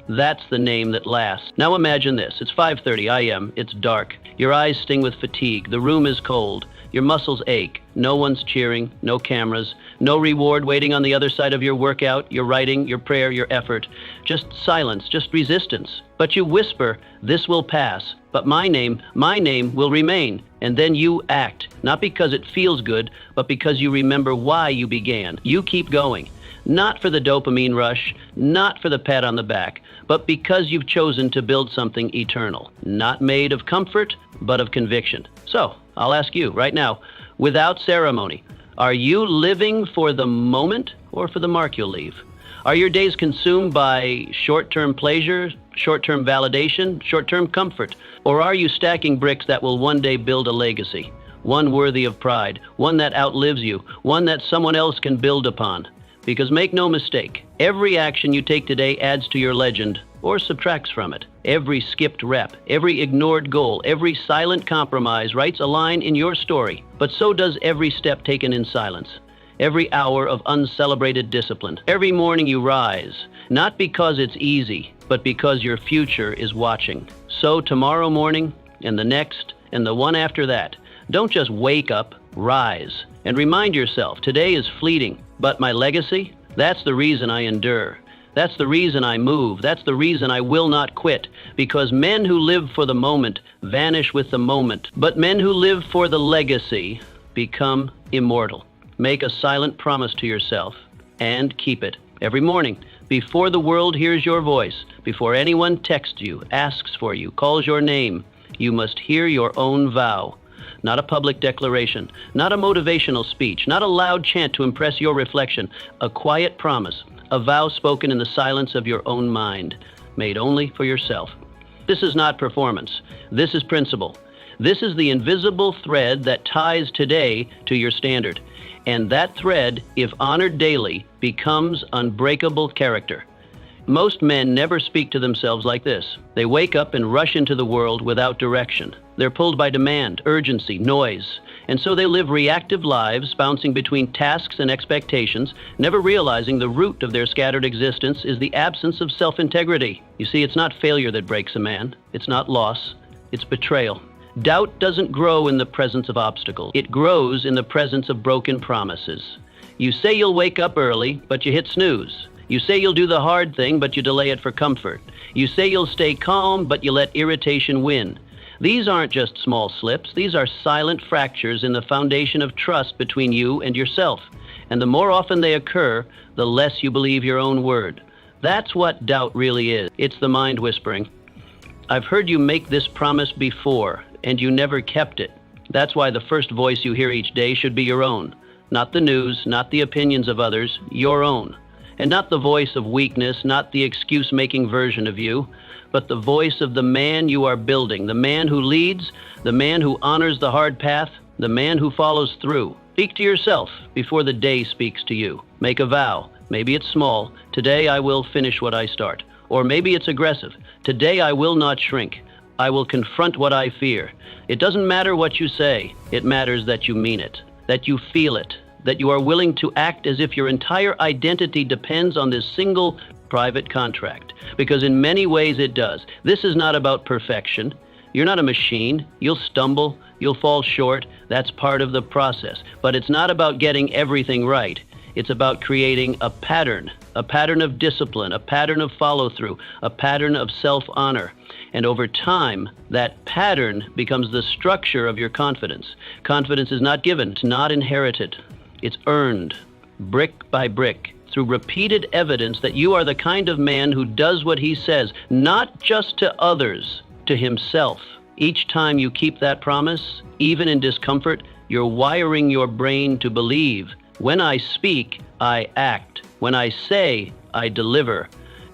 That's the name that lasts. Now imagine this. It's 5:30 a.m. It's dark. Your eyes sting with fatigue. The room is cold. Your muscles ache. No one's cheering. No cameras. No reward waiting on the other side of your workout, your writing, your prayer, your effort. Just silence, just resistance. But you whisper, this will pass. But my name will remain. And then you act, not because it feels good, but because you remember why you began. You keep going. Not for the dopamine rush, not for the pat on the back, but because you've chosen to build something eternal, not made of comfort, but of conviction. So, I'll ask you right now, without ceremony, are you living for the moment or for the mark you'll leave? Are your days consumed by short-term pleasure, short-term validation, short-term comfort? Or are you stacking bricks that will one day build a legacy, one worthy of pride, one that outlives you, one that someone else can build upon? Because make no mistake, every action you take today adds to your legend or subtracts from it. Every skipped rep, every ignored goal, every silent compromise writes a line in your story, but so does every step taken in silence, every hour of uncelebrated discipline. Every morning you rise, not because it's easy, but because your future is watching. So tomorrow morning, and the next, and the one after that, don't just wake up, rise, and remind yourself, today is fleeting, but my legacy, that's the reason I endure. That's the reason I move. That's the reason I will not quit. Because men who live for the moment vanish with the moment. But men who live for the legacy become immortal. Make a silent promise to yourself and keep it. Every morning, before the world hears your voice, before anyone texts you, asks for you, calls your name, you must hear your own vow. Not a public declaration, not a motivational speech, not a loud chant to impress your reflection, a quiet promise, a vow spoken in the silence of your own mind, made only for yourself. This is not performance. This is principle. This is the invisible thread that ties today to your standard. And that thread, if honored daily, becomes unbreakable character. Most men never speak to themselves like this. They wake up and rush into the world without direction. They're pulled by demand, urgency, noise. And so they live reactive lives, bouncing between tasks and expectations, never realizing the root of their scattered existence is the absence of self-integrity. You see, it's not failure that breaks a man. It's not loss. It's betrayal. Doubt doesn't grow in the presence of obstacles. It grows in the presence of broken promises. You say you'll wake up early, but you hit snooze. You say you'll do the hard thing, but you delay it for comfort. You say you'll stay calm, but you let irritation win. These aren't just small slips. These are silent fractures in the foundation of trust between you and yourself. And the more often they occur, the less you believe your own word. That's what doubt really is. It's the mind whispering, I've heard you make this promise before, and you never kept it. That's why the first voice you hear each day should be your own. Not the news, not the opinions of others, your own. And not the voice of weakness, not the excuse-making version of you, but the voice of the man you are building, the man who leads, the man who honors the hard path, the man who follows through. Speak to yourself before the day speaks to you. Make a vow. Maybe it's small. Today I will finish what I start. Or maybe it's aggressive. Today I will not shrink. I will confront what I fear. It doesn't matter what you say. It matters that you mean it, that you feel it, that you are willing to act as if your entire identity depends on this single private contract. Because in many ways it does. This is not about perfection. You're not a machine. You'll stumble. You'll fall short. That's part of the process. But it's not about getting everything right. It's about creating a pattern of discipline, a pattern of follow-through, a pattern of self-honor. And over time, that pattern becomes the structure of your confidence. Confidence is not given. It's not inherited. It's earned, brick by brick, through repeated evidence that you are the kind of man who does what he says, not just to others, to himself. Each time you keep that promise, even in discomfort, you're wiring your brain to believe, when I speak, I act. When I say, I deliver.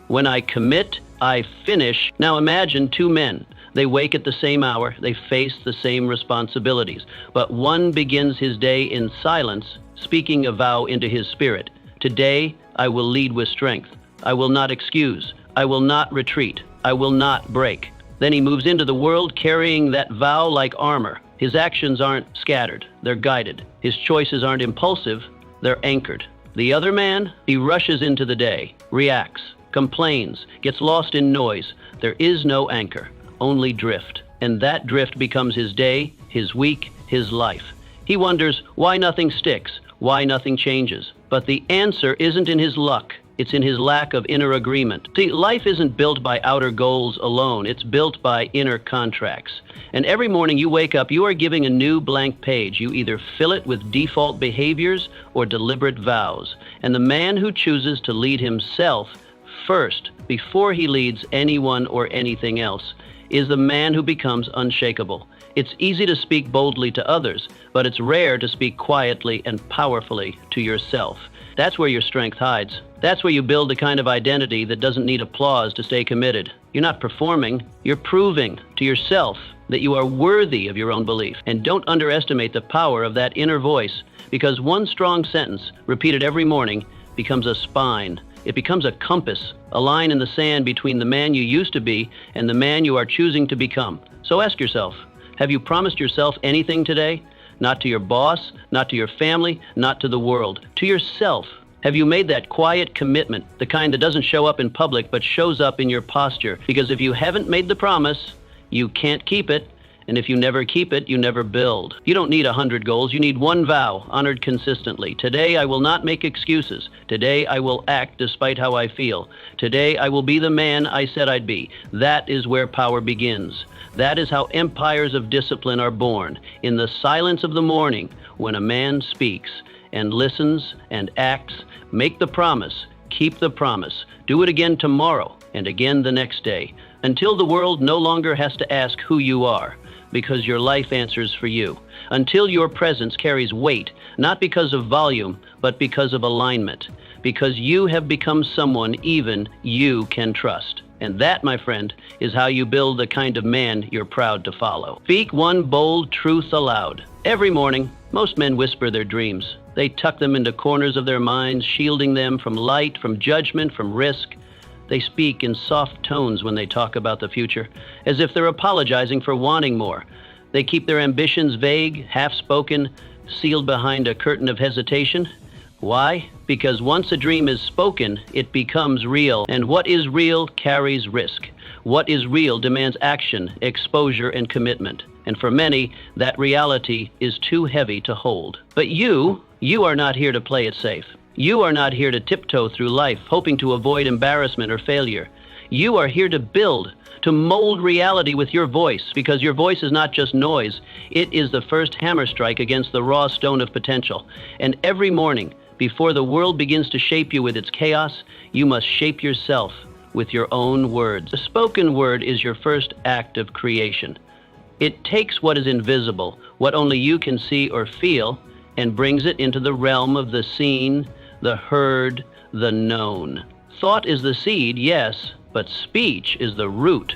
When I commit, I finish. Now imagine two men. They wake at the same hour, they face the same responsibilities, but one begins his day in silence, speaking a vow into his spirit. Today, I will lead with strength. I will not excuse. I will not retreat. I will not break. Then he moves into the world carrying that vow like armor. His actions aren't scattered, they're guided. His choices aren't impulsive, they're anchored. The other man, he rushes into the day, reacts, complains, gets lost in noise. There is no anchor, only drift. And that drift becomes his day, his week, his life. He wonders why nothing sticks, why nothing changes. But the answer isn't in his luck. It's in his lack of inner agreement. See, life isn't built by outer goals alone. It's built by inner contracts. And every morning you wake up, you are giving a new blank page. You either fill it with default behaviors or deliberate vows. And the man who chooses to lead himself first, before he leads anyone or anything else, is the man who becomes unshakable. It's easy to speak boldly to others, but it's rare to speak quietly and powerfully to yourself. That's where your strength hides. That's where you build the kind of identity that doesn't need applause to stay committed. You're not performing, you're proving to yourself that you are worthy of your own belief. And don't underestimate the power of that inner voice, because one strong sentence, repeated every morning, becomes a spine. It becomes a compass, a line in the sand between the man you used to be and the man you are choosing to become. So ask yourself, have you promised yourself anything today? Not to your boss, not to your family, not to the world, to yourself. Have you made that quiet commitment, the kind that doesn't show up in public but shows up in your posture? Because if you haven't made the promise, you can't keep it. And if you never keep it, you never build. You don't need 100 goals. You need one vow, honored consistently. Today, I will not make excuses. Today, I will act despite how I feel. Today, I will be the man I said I'd be. That is where power begins. That is how empires of discipline are born. In the silence of the morning, when a man speaks and listens and acts, make the promise, keep the promise, do it again tomorrow and again the next day, until the world no longer has to ask who you are, because your life answers for you. Until your presence carries weight, not because of volume, but because of alignment. Because you have become someone even you can trust. And that, my friend, is how you build the kind of man you're proud to follow. Speak one bold truth aloud. Every morning, most men whisper their dreams. They tuck them into corners of their minds, shielding them from light, from judgment, from risk. They speak in soft tones when they talk about the future, as if they're apologizing for wanting more. They keep their ambitions vague, half-spoken, sealed behind a curtain of hesitation. Why? Because once a dream is spoken, it becomes real. And what is real carries risk. What is real demands action, exposure, and commitment. And for many, that reality is too heavy to hold. But you are not here to play it safe. You are not here to tiptoe through life, hoping to avoid embarrassment or failure. You are here to build, to mold reality with your voice, because your voice is not just noise. It is the first hammer strike against the raw stone of potential. And every morning, before the world begins to shape you with its chaos, you must shape yourself with your own words. The spoken word is your first act of creation. It takes what is invisible, what only you can see or feel, and brings it into the realm of the seen, the heard, the known. Thought is the seed, yes, but speech is the root.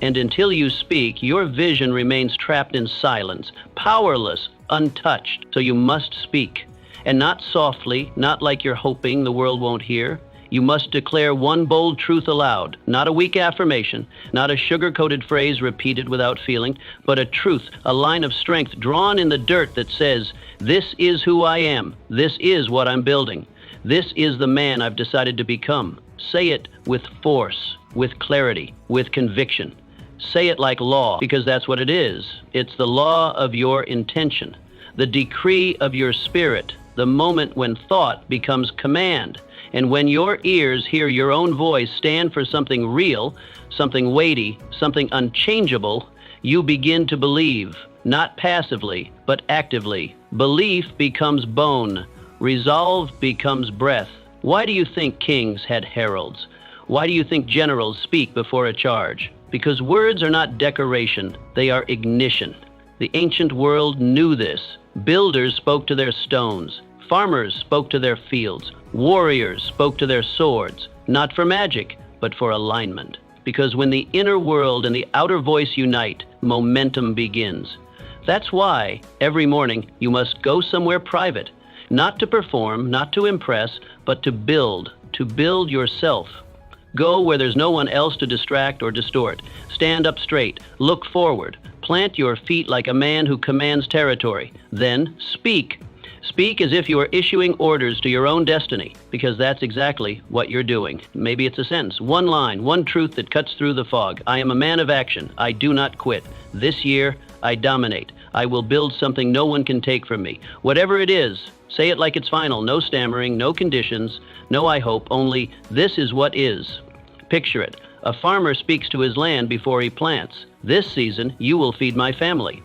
And until you speak, your vision remains trapped in silence, powerless, untouched. So you must speak. And not softly, not like you're hoping the world won't hear. You must declare one bold truth aloud, not a weak affirmation, not a sugar-coated phrase repeated without feeling, but a truth, a line of strength drawn in the dirt that says, this is who I am, this is what I'm building, this is the man I've decided to become. Say it with force, with clarity, with conviction. Say it like law, because that's what it is. It's the law of your intention, the decree of your spirit, the moment when thought becomes command. And when your ears hear your own voice stand for something real, something weighty, something unchangeable, you begin to believe, not passively, but actively. Belief becomes bone. Resolve becomes breath. Why do you think kings had heralds? Why do you think generals speak before a charge? Because words are not decoration, they are ignition. The ancient world knew this. Builders spoke to their stones. Farmers spoke to their fields. Warriors spoke to their swords, not for magic, but for alignment. because when the inner world and the outer voice unite, momentum begins. That's why every morning you must go somewhere private, not to perform, not to impress, but to build yourself. Go where there's no one else to distract or distort. Stand up straight, look forward, plant your feet like a man who commands territory. Then speak. Speak as if you are issuing orders to your own destiny, because that's exactly what you're doing. Maybe it's a sentence, one line, one truth that cuts through the fog. I am a man of action. I do not quit. This year, I dominate. I will build something no one can take from me. Whatever it is, say it like it's final. No stammering, no conditions, no I hope, only this is what is. Picture it. A farmer speaks to his land before he plants. This season, you will feed my family.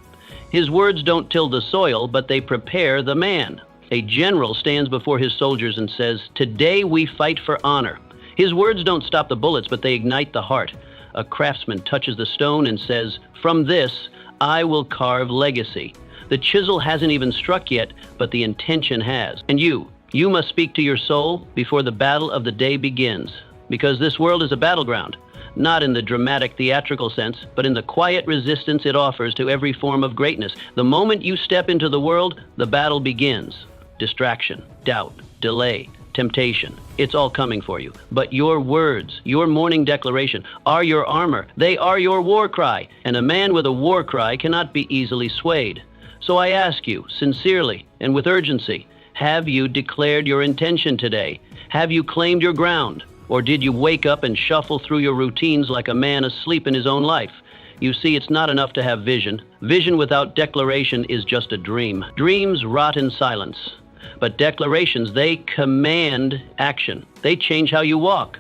His words don't till the soil, but they prepare the man. A general stands before his soldiers and says, today we fight for honor. His words don't stop the bullets, but they ignite the heart. A craftsman touches the stone and says, from this, I will carve legacy. The chisel hasn't even struck yet, but the intention has. And you must speak to your soul before the battle of the day begins. Because this world is a battleground. Not in the dramatic theatrical sense, but in the quiet resistance it offers to every form of greatness. The moment you step into the world, the battle begins. Distraction, doubt, delay, temptation. It's all coming for you. But your words, your morning declaration, are your armor. They are your war cry. And a man with a war cry cannot be easily swayed. So I ask you, sincerely and with urgency, have you declared your intention today? Have you claimed your ground? Or did you wake up and shuffle through your routines like a man asleep in his own life? You see, it's not enough to have vision. Vision without declaration is just a dream. Dreams rot in silence. But declarations, they command action. They change how you walk,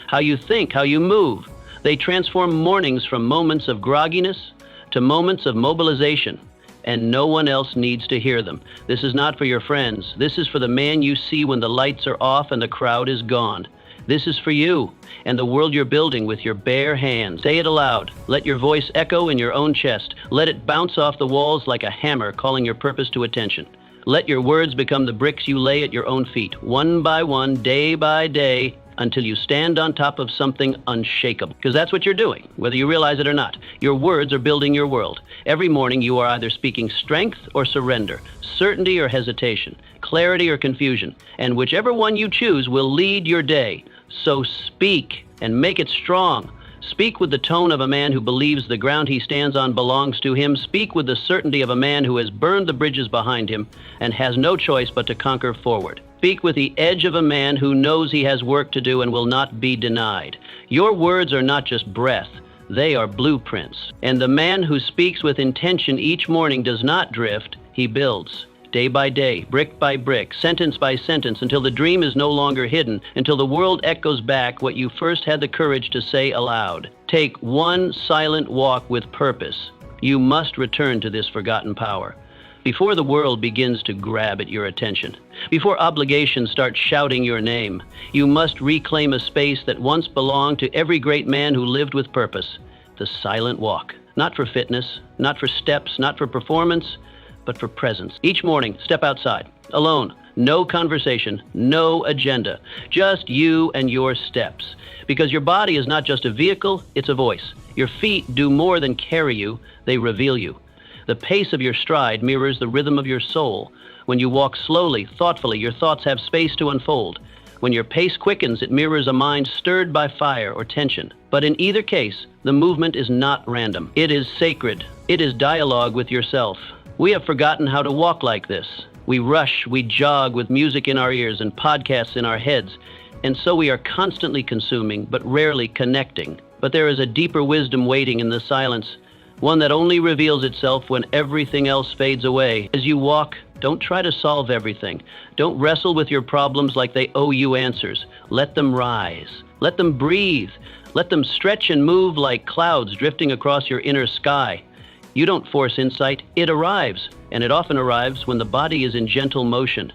how you think, how you move. They transform mornings from moments of grogginess to moments of mobilization. And no one else needs to hear them. This is not for your friends. This is for the man you see when the lights are off and the crowd is gone. This is for you and the world you're building with your bare hands. Say it aloud. Let your voice echo in your own chest. Let it bounce off the walls like a hammer calling your purpose to attention. Let your words become the bricks you lay at your own feet, one by one, day by day, until you stand on top of something unshakable. Because that's what you're doing, whether you realize it or not. Your words are building your world. Every morning you are either speaking strength or surrender, certainty or hesitation, clarity or confusion. And whichever one you choose will lead your day. So speak and make it strong. Speak with the tone of a man who believes the ground he stands on belongs to him. Speak with the certainty of a man who has burned the bridges behind him and has no choice but to conquer forward. Speak with the edge of a man who knows he has work to do and will not be denied. Your words are not just breath, they are blueprints. And the man who speaks with intention each morning does not drift, he builds. Day by day, brick by brick, sentence by sentence, until the dream is no longer hidden, until the world echoes back what you first had the courage to say aloud. Take one silent walk with purpose. You must return to this forgotten power. Before the world begins to grab at your attention, before obligations start shouting your name, you must reclaim a space that once belonged to every great man who lived with purpose. The silent walk. Not for fitness, not for steps, not for performance, but for presence. Each morning, step outside, alone, no conversation, no agenda, just you and your steps. Because your body is not just a vehicle, it's a voice. Your feet do more than carry you, they reveal you. The pace of your stride mirrors the rhythm of your soul. When you walk slowly, thoughtfully, your thoughts have space to unfold. When your pace quickens, it mirrors a mind stirred by fire or tension. But in either case, the movement is not random. It is sacred. It is dialogue with yourself. We have forgotten how to walk like this. We rush, we jog with music in our ears and podcasts in our heads. And so we are constantly consuming, but rarely connecting. But there is a deeper wisdom waiting in the silence, one that only reveals itself when everything else fades away. As you walk, don't try to solve everything. Don't wrestle with your problems like they owe you answers. Let them rise. Let them breathe. Let them stretch and move like clouds drifting across your inner sky. You don't force insight, it arrives, and it often arrives when the body is in gentle motion.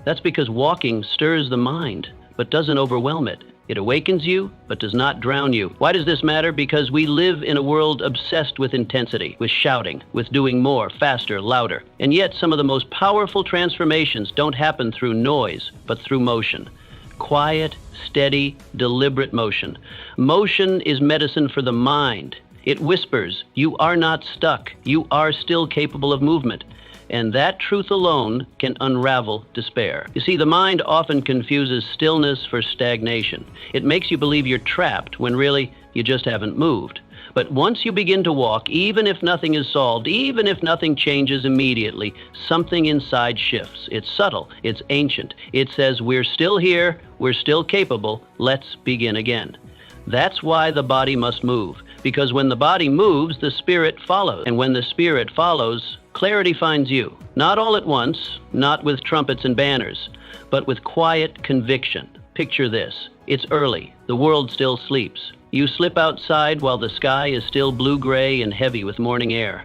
That's because walking stirs the mind, but doesn't overwhelm it. It awakens you, but does not drown you. Why does this matter? Because we live in a world obsessed with intensity, with shouting, with doing more, faster, louder. And yet some of the most powerful transformations don't happen through noise, but through motion. Quiet, steady, deliberate motion. Motion is medicine for the mind. It whispers, you are not stuck. You are still capable of movement. And that truth alone can unravel despair. You see, the mind often confuses stillness for stagnation. It makes you believe you're trapped when really you just haven't moved. But once you begin to walk, even if nothing is solved, even if nothing changes immediately, something inside shifts. It's subtle, it's ancient. It says, we're still here, we're still capable, let's begin again. That's why the body must move, because when the body moves, the spirit follows. And when the spirit follows, clarity finds you. Not all at once, not with trumpets and banners, but with quiet conviction. Picture this. It's early. The world still sleeps. You slip outside while the sky is still blue-gray and heavy with morning air.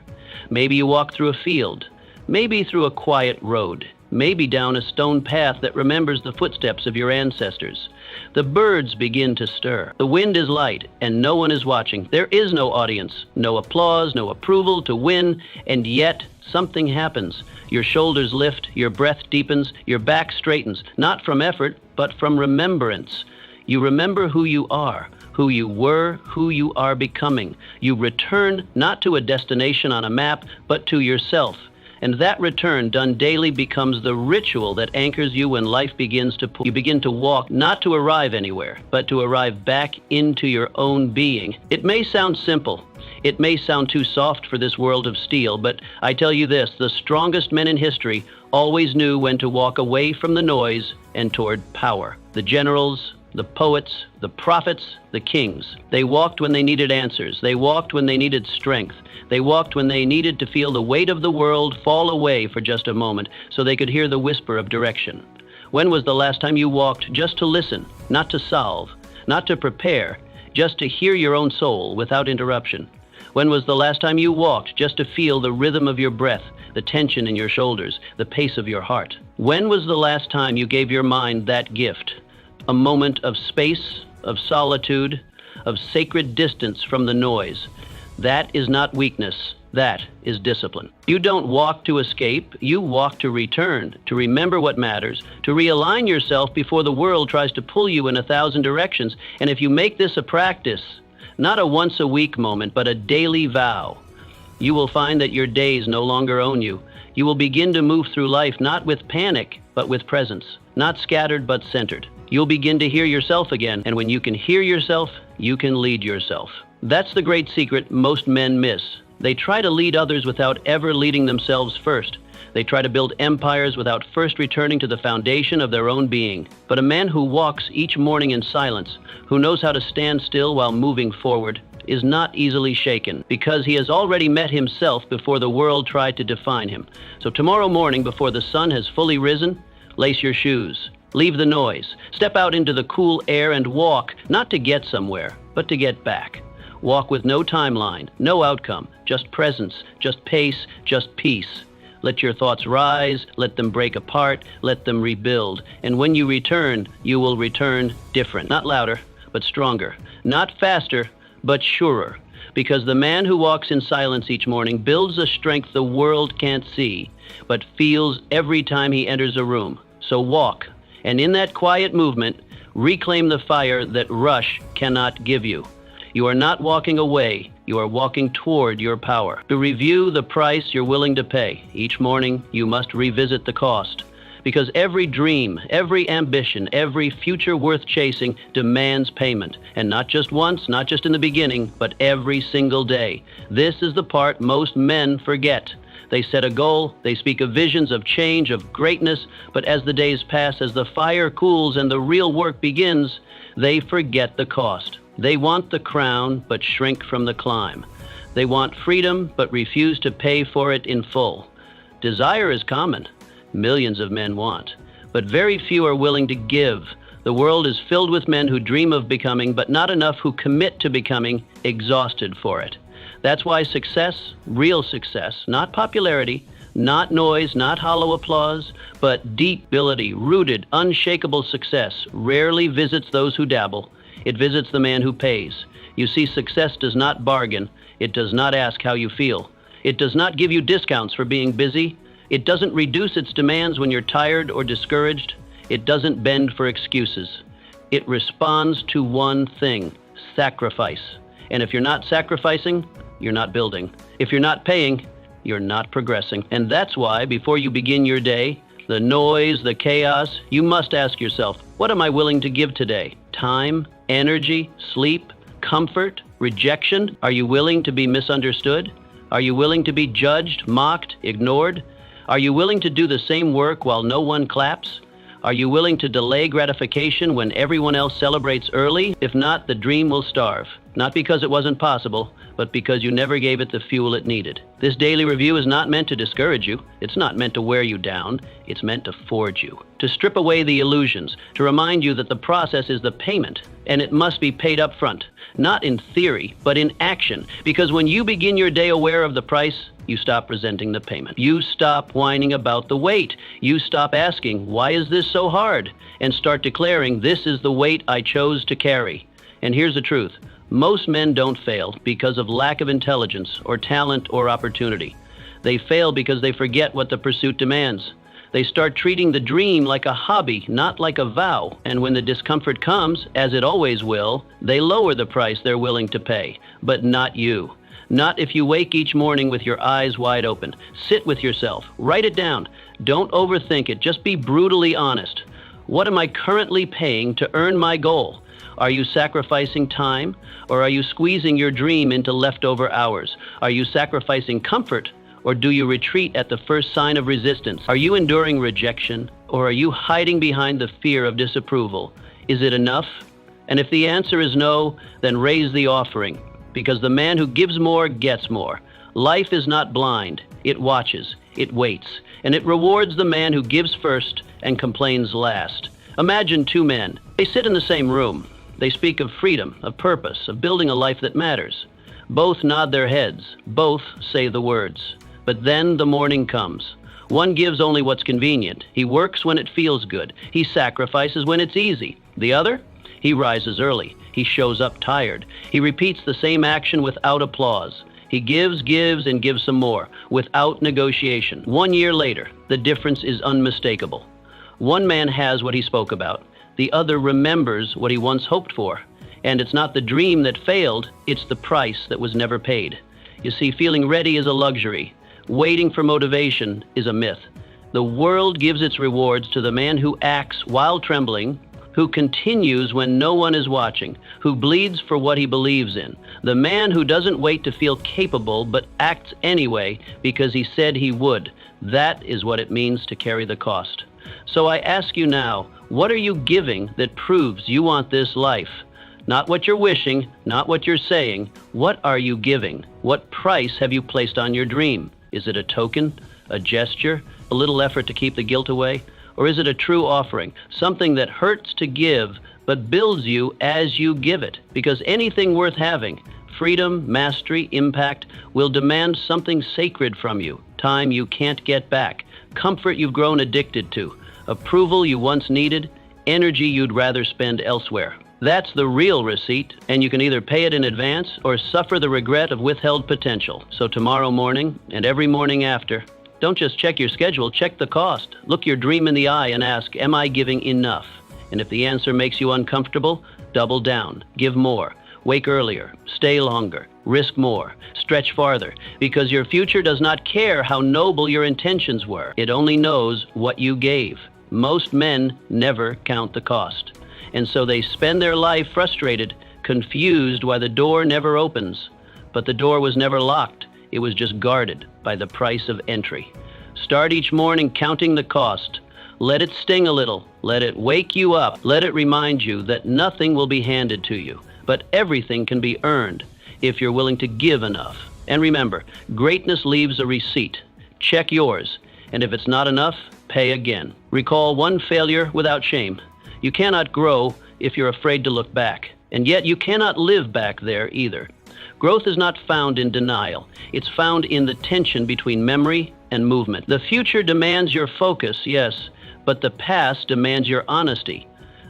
Maybe you walk through a field, maybe through a quiet road, maybe down a stone path that remembers the footsteps of your ancestors. The birds begin to stir. The wind is light, and no one is watching. There is no audience, no applause, no approval to win, and yet something happens. Your shoulders lift, your breath deepens, your back straightens, not from effort, but from remembrance. You remember who you are, who you were, who you are becoming. You return not to a destination on a map, but to yourself. And that return done daily becomes the ritual that anchors you when life begins to pull. You begin to walk, not to arrive anywhere, but to arrive back into your own being. It may sound simple. It may sound too soft for this world of steel, but I tell you this, the strongest men in history always knew when to walk away from the noise and toward power. The generals, the poets, the prophets, the kings. They walked when they needed answers. They walked when they needed strength. They walked when they needed to feel the weight of the world fall away for just a moment so they could hear the whisper of direction. When was the last time you walked just to listen, not to solve, not to prepare, just to hear your own soul without interruption? When was the last time you walked just to feel the rhythm of your breath, the tension in your shoulders, the pace of your heart? When was the last time you gave your mind that gift? A moment of space, of solitude, of sacred distance from the noise. That is not weakness. That is discipline. You don't walk to escape. You walk to return, to remember what matters, to realign yourself before the world tries to pull you in 1,000 directions. And if you make this a practice, not a once-a-week moment, but a daily vow, you will find that your days no longer own you. You will begin to move through life not with panic, but with presence, not scattered, but centered. You'll begin to hear yourself again, and when you can hear yourself, you can lead yourself. That's the great secret most men miss. They try to lead others without ever leading themselves first. They try to build empires without first returning to the foundation of their own being. But a man who walks each morning in silence, who knows how to stand still while moving forward, is not easily shaken, because he has already met himself before the world tried to define him. So tomorrow morning, before the sun has fully risen, lace your shoes. Leave the noise. Step out into the cool air and walk, not to get somewhere, but to get back. Walk with no timeline, no outcome, just presence, just pace, just peace. Let your thoughts rise, let them break apart, let them rebuild. And when you return, you will return different. Not louder, but stronger. Not faster, but surer. Because the man who walks in silence each morning builds a strength the world can't see, but feels every time he enters a room. So walk. And in that quiet movement, reclaim the fire that rush cannot give you. You are not walking away, you are walking toward your power. To review the price you're willing to pay, each morning you must revisit the cost. Because every dream, every ambition, every future worth chasing demands payment. And not just once, not just in the beginning, but every single day. This is the part most men forget. They set a goal, they speak of visions of change, of greatness, but as the days pass, as the fire cools and the real work begins, they forget the cost. They want the crown, but shrink from the climb. They want freedom, but refuse to pay for it in full. Desire is common. Millions of men want, but very few are willing to give. The world is filled with men who dream of becoming, but not enough who commit to becoming exhausted for it. That's why success, real success, not popularity, not noise, not hollow applause, but deep ability, rooted, unshakable success rarely visits those who dabble. It visits the man who pays. You see, success does not bargain. It does not ask how you feel. It does not give you discounts for being busy. It doesn't reduce its demands when you're tired or discouraged. It doesn't bend for excuses. It responds to one thing: sacrifice. And if you're not sacrificing, you're not building. If you're not paying, you're not progressing. And that's why, before you begin your day, the noise, the chaos, you must ask yourself, what am I willing to give today? Time, energy, sleep, comfort, rejection? Are you willing to be misunderstood? Are you willing to be judged, mocked, ignored? Are you willing to do the same work while no one claps? Are you willing to delay gratification when everyone else celebrates early? If not, the dream will starve. Not because it wasn't possible, but because you never gave it the fuel it needed. This daily review is not meant to discourage you. It's not meant to wear you down. It's meant to forge you, to strip away the illusions, to remind you that the process is the payment, and it must be paid up front. Not in theory, but in action. Because when you begin your day aware of the price, you stop resenting the payment. You stop whining about the weight. You stop asking, why is this so hard? And start declaring, this is the weight I chose to carry. And here's the truth. Most men don't fail because of lack of intelligence or talent or opportunity. They fail because they forget what the pursuit demands. They start treating the dream like a hobby, not like a vow. And when the discomfort comes, as it always will, they lower the price they're willing to pay. But not you. Not if you wake each morning with your eyes wide open. Sit with yourself. Write it down. Don't overthink it. Just be brutally honest. What am I currently paying to earn my goal? Are you sacrificing time, or are you squeezing your dream into leftover hours? Are you sacrificing comfort, or do you retreat at the first sign of resistance? Are you enduring rejection, or are you hiding behind the fear of disapproval? Is it enough? And if the answer is no, then raise the offering, because the man who gives more gets more. Life is not blind. It watches, it waits, and it rewards the man who gives first and complains last. Imagine two men. They sit in the same room. They speak of freedom, of purpose, of building a life that matters. Both nod their heads. Both say the words. But then the morning comes. One gives only what's convenient. He works when it feels good. He sacrifices when it's easy. The other? He rises early. He shows up tired. He repeats the same action without applause. He gives, and gives some more, without negotiation. 1 year later, the difference is unmistakable. One man has what he spoke about. The other remembers what he once hoped for. And it's not the dream that failed, it's the price that was never paid. You see, feeling ready is a luxury. Waiting for motivation is a myth. The world gives its rewards to the man who acts while trembling, who continues when no one is watching, who bleeds for what he believes in. The man who doesn't wait to feel capable but acts anyway because he said he would. That is what it means to carry the cost. So I ask you now, what are you giving that proves you want this life? Not what you're wishing, not what you're saying. What are you giving? What price have you placed on your dream? Is it a token, a gesture, a little effort to keep the guilt away? Or is it a true offering, something that hurts to give but builds you as you give it? Because anything worth having, freedom, mastery, impact, will demand something sacred from you. Time you can't get back, comfort you've grown addicted to, approval you once needed, energy you'd rather spend elsewhere. That's the real receipt, and you can either pay it in advance or suffer the regret of withheld potential. So tomorrow morning and every morning after, don't just check your schedule, check the cost. Look your dream in the eye and ask, am I giving enough? And if the answer makes you uncomfortable, double down, give more, wake earlier, stay longer, risk more, stretch farther, because your future does not care how noble your intentions were. It only knows what you gave. Most men never count the cost. And so they spend their life frustrated, confused why the door never opens. But the door was never locked. It was just guarded by the price of entry. Start each morning counting the cost. Let it sting a little. Let it wake you up. Let it remind you that nothing will be handed to you, but everything can be earned if you're willing to give enough. And remember, greatness leaves a receipt. Check yours. And if it's not enough, pay again. Recall one failure without shame. You cannot grow if you're afraid to look back. And yet you cannot live back there either. Growth is not found in denial. It's found in the tension between memory and movement. The future demands your focus, yes, but the past demands your honesty.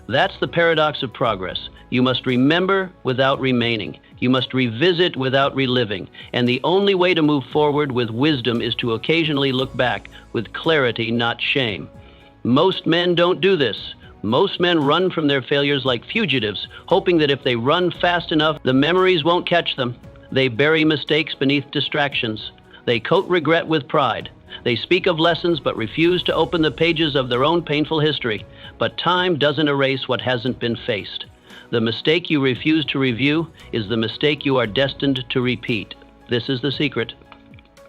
That's the paradox of progress. You must remember without remaining. You must revisit without reliving. And the only way to move forward with wisdom is to occasionally look back with clarity, not shame. Most men don't do this. Most men run from their failures like fugitives, hoping that if they run fast enough, the memories won't catch them. They bury mistakes beneath distractions. They coat regret with pride. They speak of lessons but refuse to open the pages of their own painful history. But time doesn't erase what hasn't been faced. The mistake you refuse to review is the mistake you are destined to repeat. This is the secret.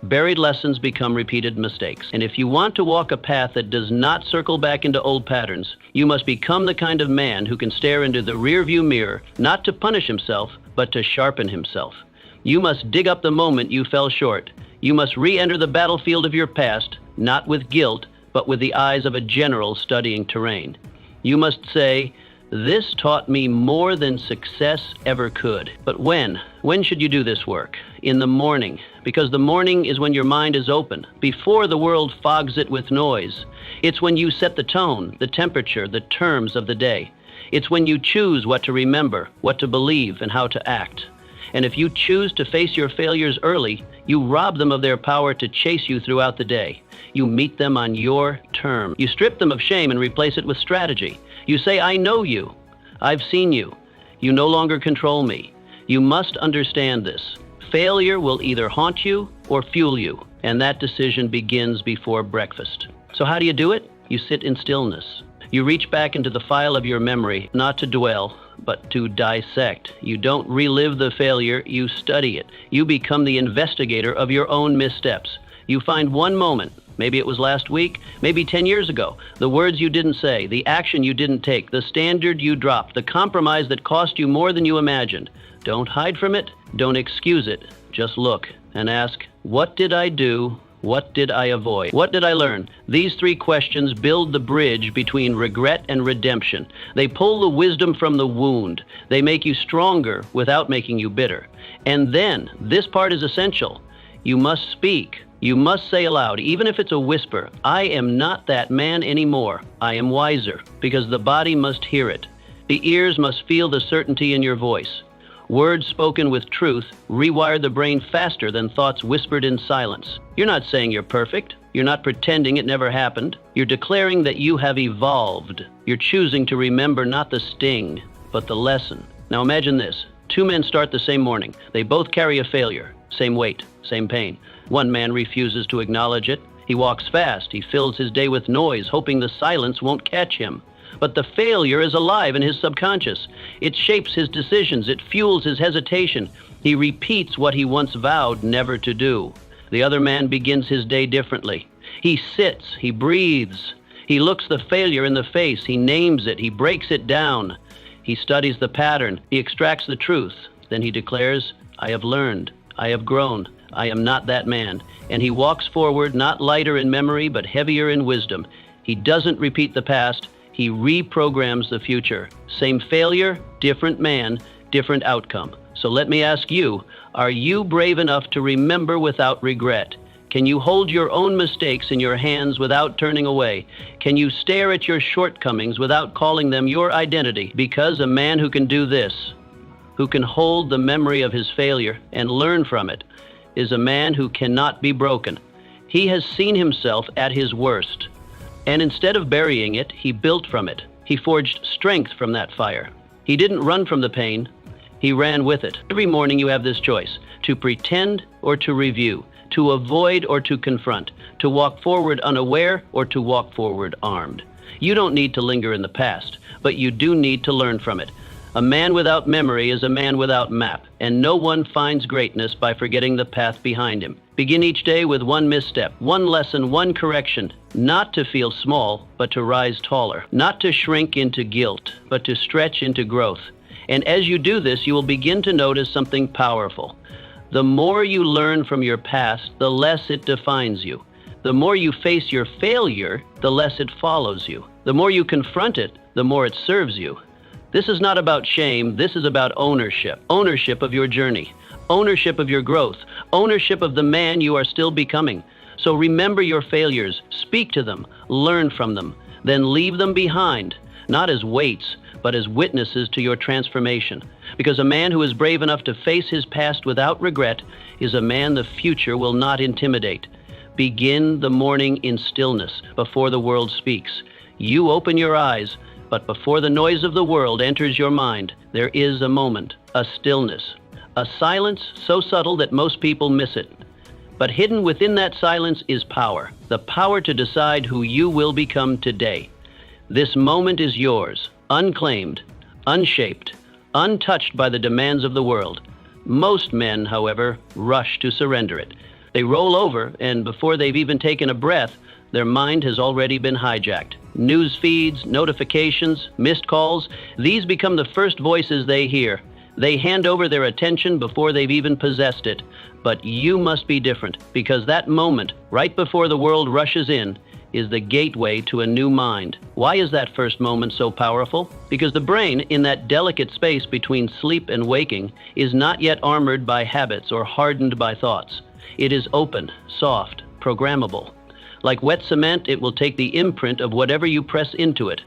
Buried lessons become repeated mistakes. And if you want to walk a path that does not circle back into old patterns, you must become the kind of man who can stare into the rearview mirror, not to punish himself, but to sharpen himself. You must dig up the moment you fell short. You must re-enter the battlefield of your past, not with guilt, but with the eyes of a general studying terrain. You must say, "This taught me more than success ever could." But when? When should you do this work? In the morning, because the morning is when your mind is open, before the world fogs it with noise. It's when you set the tone, the temperature, the terms of the day. It's when you choose what to remember, what to believe, and how to act. And if you choose to face your failures early, you rob them of their power to chase you throughout the day. You meet them on your terms. You strip them of shame and replace it with strategy. You say, "I know you. I've seen you. You no longer control me." You must understand this. Failure will either haunt you or fuel you, and that decision begins before breakfast. So how do you do it? You sit in stillness. You reach back into the file of your memory, not to dwell, but to dissect. You don't relive the failure, you study it. You become the investigator of your own missteps. You find one moment, maybe it was last week, maybe 10 years ago, the words you didn't say, the action you didn't take, the standard you dropped, the compromise that cost you more than you imagined. Don't hide from it, don't excuse it. Just look and ask, what did I do? What did I avoid? What did I learn? These three questions build the bridge between regret and redemption. They pull the wisdom from the wound. They make you stronger without making you bitter. And then, this part is essential. You must speak. You must say aloud, even if it's a whisper, "I am not that man anymore. I am wiser," because the body must hear it. The ears must feel the certainty in your voice. Words spoken with truth rewire the brain faster than thoughts whispered in silence. You're not saying you're perfect. You're not pretending it never happened. You're declaring that you have evolved. You're choosing to remember not the sting, but the lesson. Now imagine this. Two men start the same morning. They both carry a failure. Same weight, same pain. One man refuses to acknowledge it. He walks fast. He fills his day with noise, hoping the silence won't catch him. But the failure is alive in his subconscious. It shapes his decisions. It fuels his hesitation. He repeats what he once vowed never to do. The other man begins his day differently. He sits. He breathes. He looks the failure in the face. He names it. He breaks it down. He studies the pattern. He extracts the truth. Then he declares, "I have learned. I have grown. I am not that man." And he walks forward, not lighter in memory, but heavier in wisdom. He doesn't repeat the past. He reprograms the future. Same failure, different man, different outcome. So let me ask you, are you brave enough to remember without regret? Can you hold your own mistakes in your hands without turning away? Can you stare at your shortcomings without calling them your identity? Because a man who can do this, who can hold the memory of his failure and learn from it, is a man who cannot be broken. He has seen himself at his worst. And instead of burying it, he built from it. He forged strength from that fire. He didn't run from the pain. He ran with it. Every morning you have this choice, to pretend or to review, to avoid or to confront, to walk forward unaware or to walk forward armed. You don't need to linger in the past, but you do need to learn from it. A man without memory is a man without map, and no one finds greatness by forgetting the path behind him. Begin each day with one misstep, one lesson, one correction, not to feel small, but to rise taller, not to shrink into guilt, but to stretch into growth. And as you do this, you will begin to notice something powerful. The more you learn from your past, the less it defines you. The more you face your failure, the less it follows you. The more you confront it, the more it serves you. This is not about shame. This is about ownership. Ownership of your journey. Ownership of your growth. Ownership of the man you are still becoming. So remember your failures. Speak to them. Learn from them. Then leave them behind, not as weights, but as witnesses to your transformation. Because a man who is brave enough to face his past without regret is a man the future will not intimidate. Begin the morning in stillness before the world speaks. You open your eyes, but before the noise of the world enters your mind, there is a moment, a stillness, a silence so subtle that most people miss it. But hidden within that silence is power, the power to decide who you will become today. This moment is yours, unclaimed, unshaped, untouched by the demands of the world. Most men, however, rush to surrender it. They roll over, and before they've even taken a breath, their mind has already been hijacked. News feeds, notifications, missed calls, these become the first voices they hear. They hand over their attention before they've even possessed it. But you must be different, because that moment, right before the world rushes in, is the gateway to a new mind. Why is that first moment so powerful? Because the brain, in that delicate space between sleep and waking, is not yet armored by habits or hardened by thoughts. It is open, soft, programmable. Like wet cement, it will take the imprint of whatever you press into it.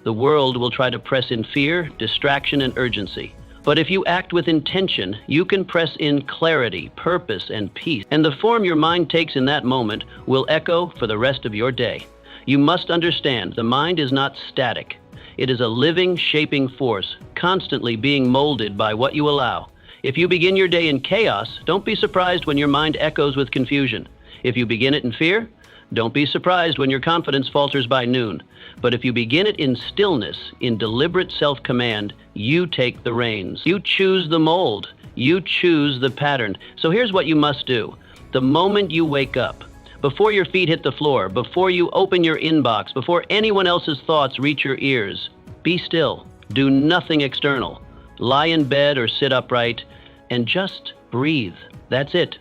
The world will try to press in fear, distraction, and urgency. But if you act with intention, you can press in clarity, purpose, and peace. And the form your mind takes in that moment will echo for the rest of your day. You must understand, the mind is not static. It is a living, shaping force, constantly being molded by what you allow. If you begin your day in chaos, don't be surprised when your mind echoes with confusion. If you begin it in fear, don't be surprised when your confidence falters by noon. But if you begin it in stillness, in deliberate self-command, you take the reins. You choose the mold. You choose the pattern. So here's what you must do. The moment you wake up, before your feet hit the floor, before you open your inbox, before anyone else's thoughts reach your ears, be still. Do nothing external. Lie in bed or sit upright and just breathe. That's it.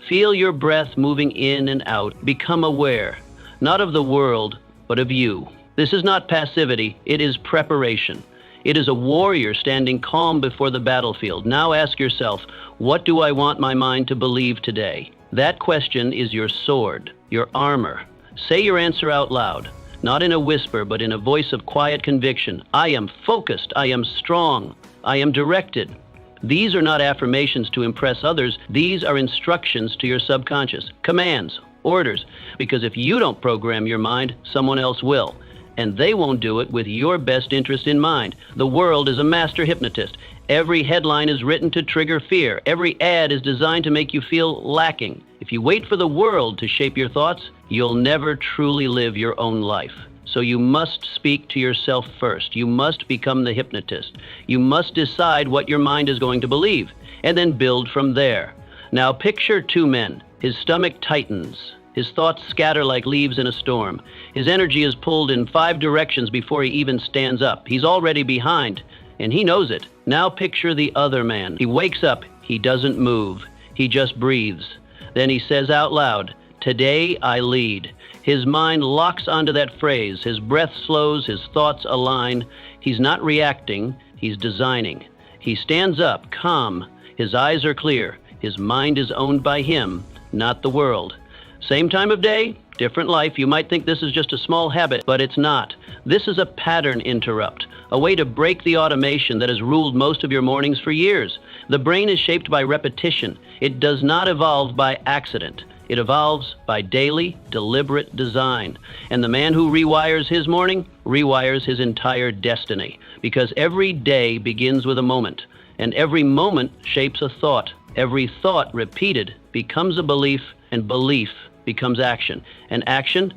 Feel your breath moving in and out. Become aware, not of the world, but of you. This is not passivity, it is preparation. It is a warrior standing calm before the battlefield. Now ask yourself, what do I want my mind to believe today? That question is your sword, your armor. Say your answer out loud, not in a whisper, but in a voice of quiet conviction. I am focused, I am strong, I am directed. These are not affirmations to impress others. These are instructions to your subconscious, commands, orders. Because if you don't program your mind, someone else will. And they won't do it with your best interest in mind. The world is a master hypnotist. Every headline is written to trigger fear. Every ad is designed to make you feel lacking. If you wait for the world to shape your thoughts, you'll never truly live your own life. So you must speak to yourself first. You must become the hypnotist. You must decide what your mind is going to believe, and then build from there. Now picture two men. His stomach tightens. His thoughts scatter like leaves in a storm. His energy is pulled in 5 directions before he even stands up. He's already behind, and he knows it. Now picture the other man. He wakes up. He doesn't move. He just breathes. Then he says out loud, "Today I lead." His mind locks onto that phrase. His breath slows. His thoughts align. He's not reacting. He's designing. He stands up, calm. His eyes are clear. His mind is owned by him, not the world. Same time of day, different life. You might think this is just a small habit, but it's not. This is a pattern interrupt, a way to break the automation that has ruled most of your mornings for years. The brain is shaped by repetition. It does not evolve by accident. It evolves by daily, deliberate design. And the man who rewires his morning rewires his entire destiny. Because every day begins with a moment, and every moment shapes a thought. Every thought repeated becomes a belief, and belief becomes action. And action,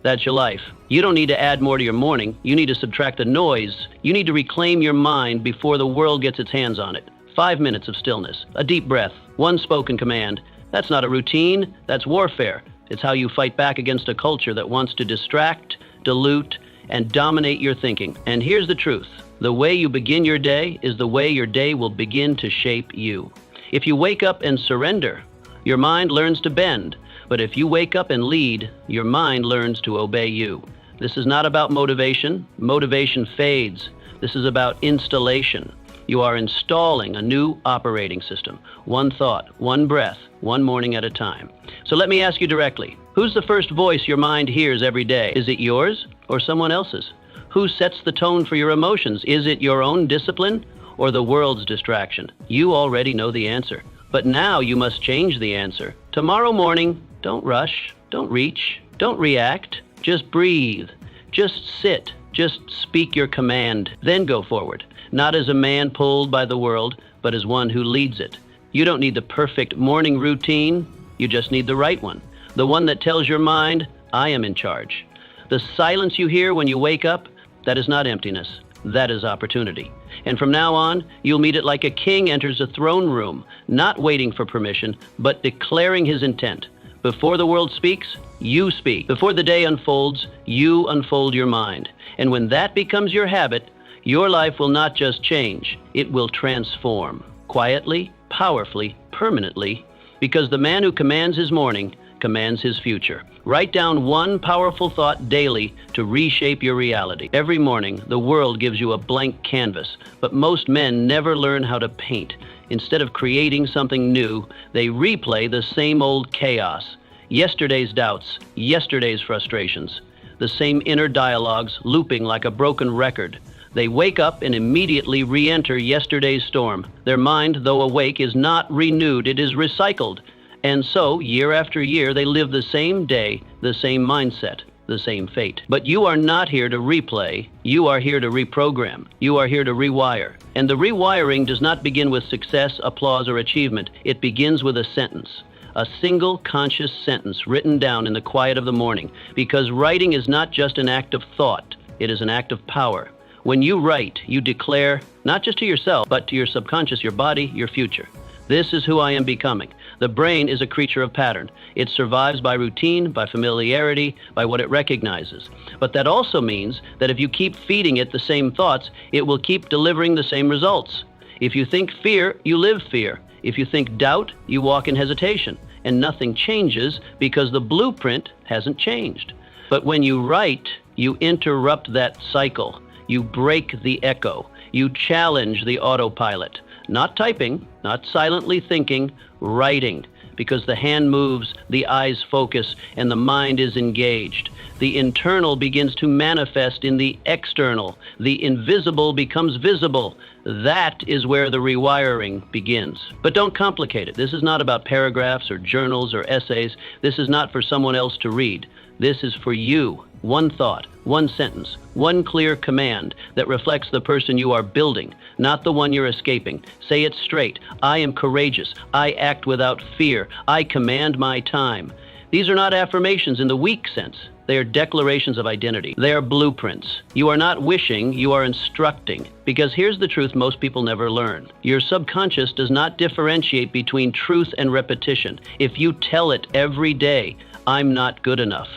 that's your life. You don't need to add more to your morning. You need to subtract the noise. You need to reclaim your mind before the world gets its hands on it. 5 minutes of stillness, a deep breath, one spoken command. That's not a routine, that's warfare. It's how you fight back against a culture that wants to distract, dilute, and dominate your thinking. And here's the truth. The way you begin your day is the way your day will begin to shape you. If you wake up and surrender, your mind learns to bend. But if you wake up and lead, your mind learns to obey you. This is not about motivation. Motivation fades. This is about installation. You are installing a new operating system. One thought, one breath, one morning at a time. So let me ask you directly, who's the first voice your mind hears every day? Is it yours or someone else's? Who sets the tone for your emotions? Is it your own discipline or the world's distraction? You already know the answer. But now you must change the answer. Tomorrow morning, don't rush, don't reach, don't react. Just breathe. Just sit. Just speak your command. Then go forward. Not as a man pulled by the world, but as one who leads it. You don't need the perfect morning routine. You just need the right one. The one that tells your mind, I am in charge. The silence you hear when you wake up, that is not emptiness. That is opportunity. And from now on, you'll meet it like a king enters a throne room, not waiting for permission, but declaring his intent. Before the world speaks, you speak. Before the day unfolds, you unfold your mind. And when that becomes your habit, your life will not just change, it will transform. Quietly, powerfully, permanently, because the man who commands his morning commands his future. Write down one powerful thought daily to reshape your reality. Every morning, the world gives you a blank canvas, but most men never learn how to paint. Instead of creating something new, they replay the same old chaos. Yesterday's doubts, yesterday's frustrations, the same inner dialogues looping like a broken record. They wake up and immediately re-enter yesterday's storm. Their mind, though awake, is not renewed, it is recycled. And so, year after year, they live the same day, the same mindset, the same fate. But you are not here to replay, you are here to reprogram. You are here to rewire. And the rewiring does not begin with success, applause, or achievement. It begins with a sentence. A single conscious sentence written down in the quiet of the morning. Because writing is not just an act of thought, it is an act of power. When you write, you declare, not just to yourself, but to your subconscious, your body, your future. This is who I am becoming. The brain is a creature of pattern. It survives by routine, by familiarity, by what it recognizes. But that also means that if you keep feeding it the same thoughts, it will keep delivering the same results. If you think fear, you live fear. If you think doubt, you walk in hesitation. And nothing changes because the blueprint hasn't changed. But when you write, you interrupt that cycle. You break the echo. You challenge the autopilot. Not typing, not silently thinking, writing. Because the hand moves, the eyes focus, and the mind is engaged. The internal begins to manifest in the external. The invisible becomes visible. That is where the rewiring begins. But don't complicate it. This is not about paragraphs or journals or essays. This is not for someone else to read. This is for you. One thought, one sentence, one clear command that reflects the person you are building, not the one you're escaping. Say it straight. I am courageous. I act without fear. I command my time. These are not affirmations in the weak sense. They are declarations of identity. They are blueprints. You are not wishing, you are instructing. Because here's the truth most people never learn. Your subconscious does not differentiate between truth and repetition. If you tell it every day, I'm not good enough,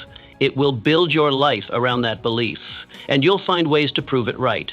it will build your life around that belief, and you'll find ways to prove it right.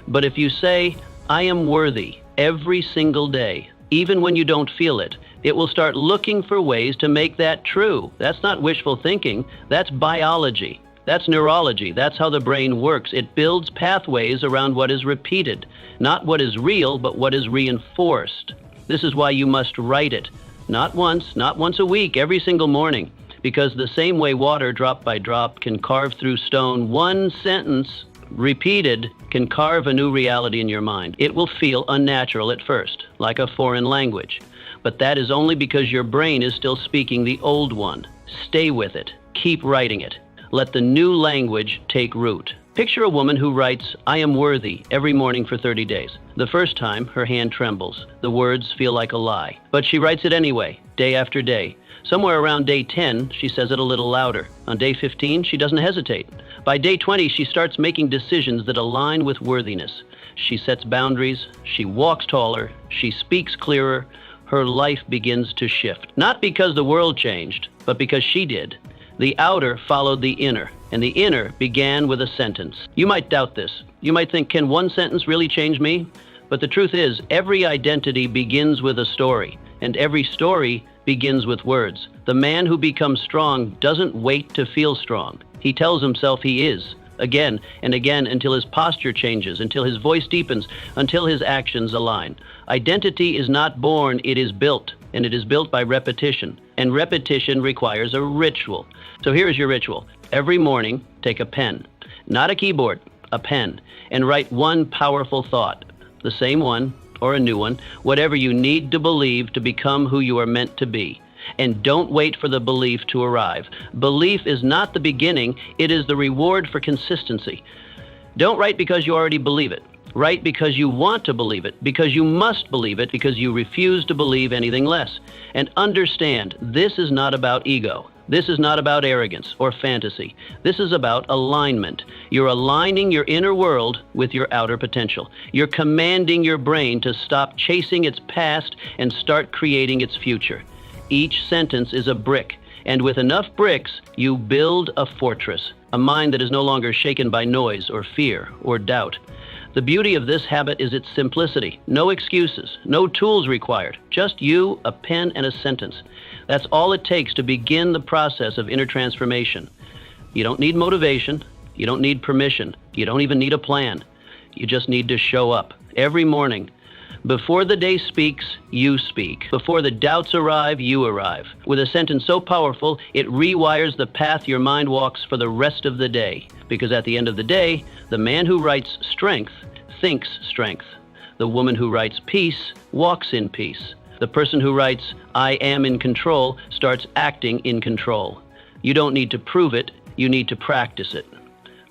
But if you say, I am worthy, every single day, even when you don't feel it, it will start looking for ways to make that true. That's not wishful thinking, that's biology. That's neurology. That's how the brain works. It builds pathways around what is repeated, not what is real, but what is reinforced. This is why you must write it. Not once a week, every single morning. Because the same way water drop by drop can carve through stone, one sentence repeated can carve a new reality in your mind. It will feel unnatural at first, like a foreign language. But that is only because your brain is still speaking the old one. Stay with it. Keep writing it. Let the new language take root. Picture a woman who writes, I am worthy, every morning for 30 days. The first time, her hand trembles. The words feel like a lie. But she writes it anyway, day after day. Somewhere around day 10, she says it a little louder. On day 15, she doesn't hesitate. By day 20, she starts making decisions that align with worthiness. She sets boundaries, she walks taller, she speaks clearer. Her life begins to shift. Not because the world changed, but because she did. The outer followed the inner, and the inner began with a sentence. You might doubt this. You might think, can one sentence really change me? But the truth is, every identity begins with a story, and every story begins with words. The man who becomes strong doesn't wait to feel strong. He tells himself he is, again and again, until his posture changes, until his voice deepens, until his actions align. Identity is not born, it is built, and it is built by repetition. And repetition requires a ritual. So here is your ritual. Every morning, take a pen, not a keyboard, a pen, and write one powerful thought, the same one, or a new one, whatever you need to believe to become who you are meant to be. And don't wait for the belief to arrive. Belief is not the beginning, it is the reward for consistency. Don't write because you already believe it. Write because you want to believe it, because you must believe it, because you refuse to believe anything less. And understand, this is not about ego. This is not about arrogance or fantasy. This is about alignment. You're aligning your inner world with your outer potential. You're commanding your brain to stop chasing its past and start creating its future. Each sentence is a brick, and with enough bricks, you build a fortress, a mind that is no longer shaken by noise or fear or doubt. The beauty of this habit is its simplicity. No excuses, no tools required, just you, a pen, and a sentence. That's all it takes to begin the process of inner transformation. You don't need motivation, you don't need permission, you don't even need a plan. You just need to show up every morning. Before the day speaks, you speak. Before the doubts arrive, you arrive. With a sentence so powerful, it rewires the path your mind walks for the rest of the day. Because at the end of the day, the man who writes strength thinks strength. The woman who writes peace walks in peace. The person who writes I am in control starts acting in control. You don't need to prove it, you need to practice it.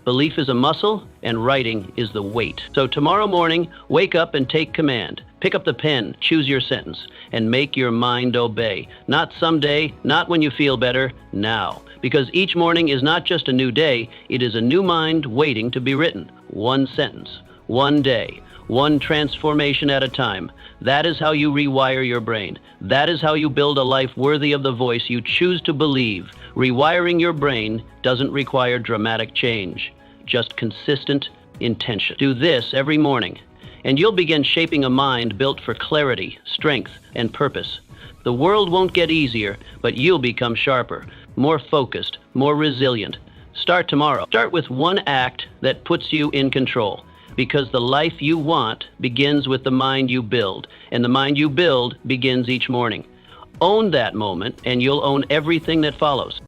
Belief is a muscle, and writing is the weight. So tomorrow morning, wake up and take command. Pick up the pen, choose your sentence, and make your mind obey. Not someday, not when you feel better, now. Because each morning is not just a new day, it is a new mind waiting to be written. One sentence, one day, one transformation at a time. That is how you rewire your brain. That is how you build a life worthy of the voice you choose to believe. Rewiring your brain doesn't require dramatic change, just consistent intention. Do this every morning, and you'll begin shaping a mind built for clarity, strength, and purpose. The world won't get easier, but you'll become sharper, more focused, more resilient. Start tomorrow. Start with one act that puts you in control, because the life you want begins with the mind you build, and the mind you build begins each morning. Own that moment, and you'll own everything that follows.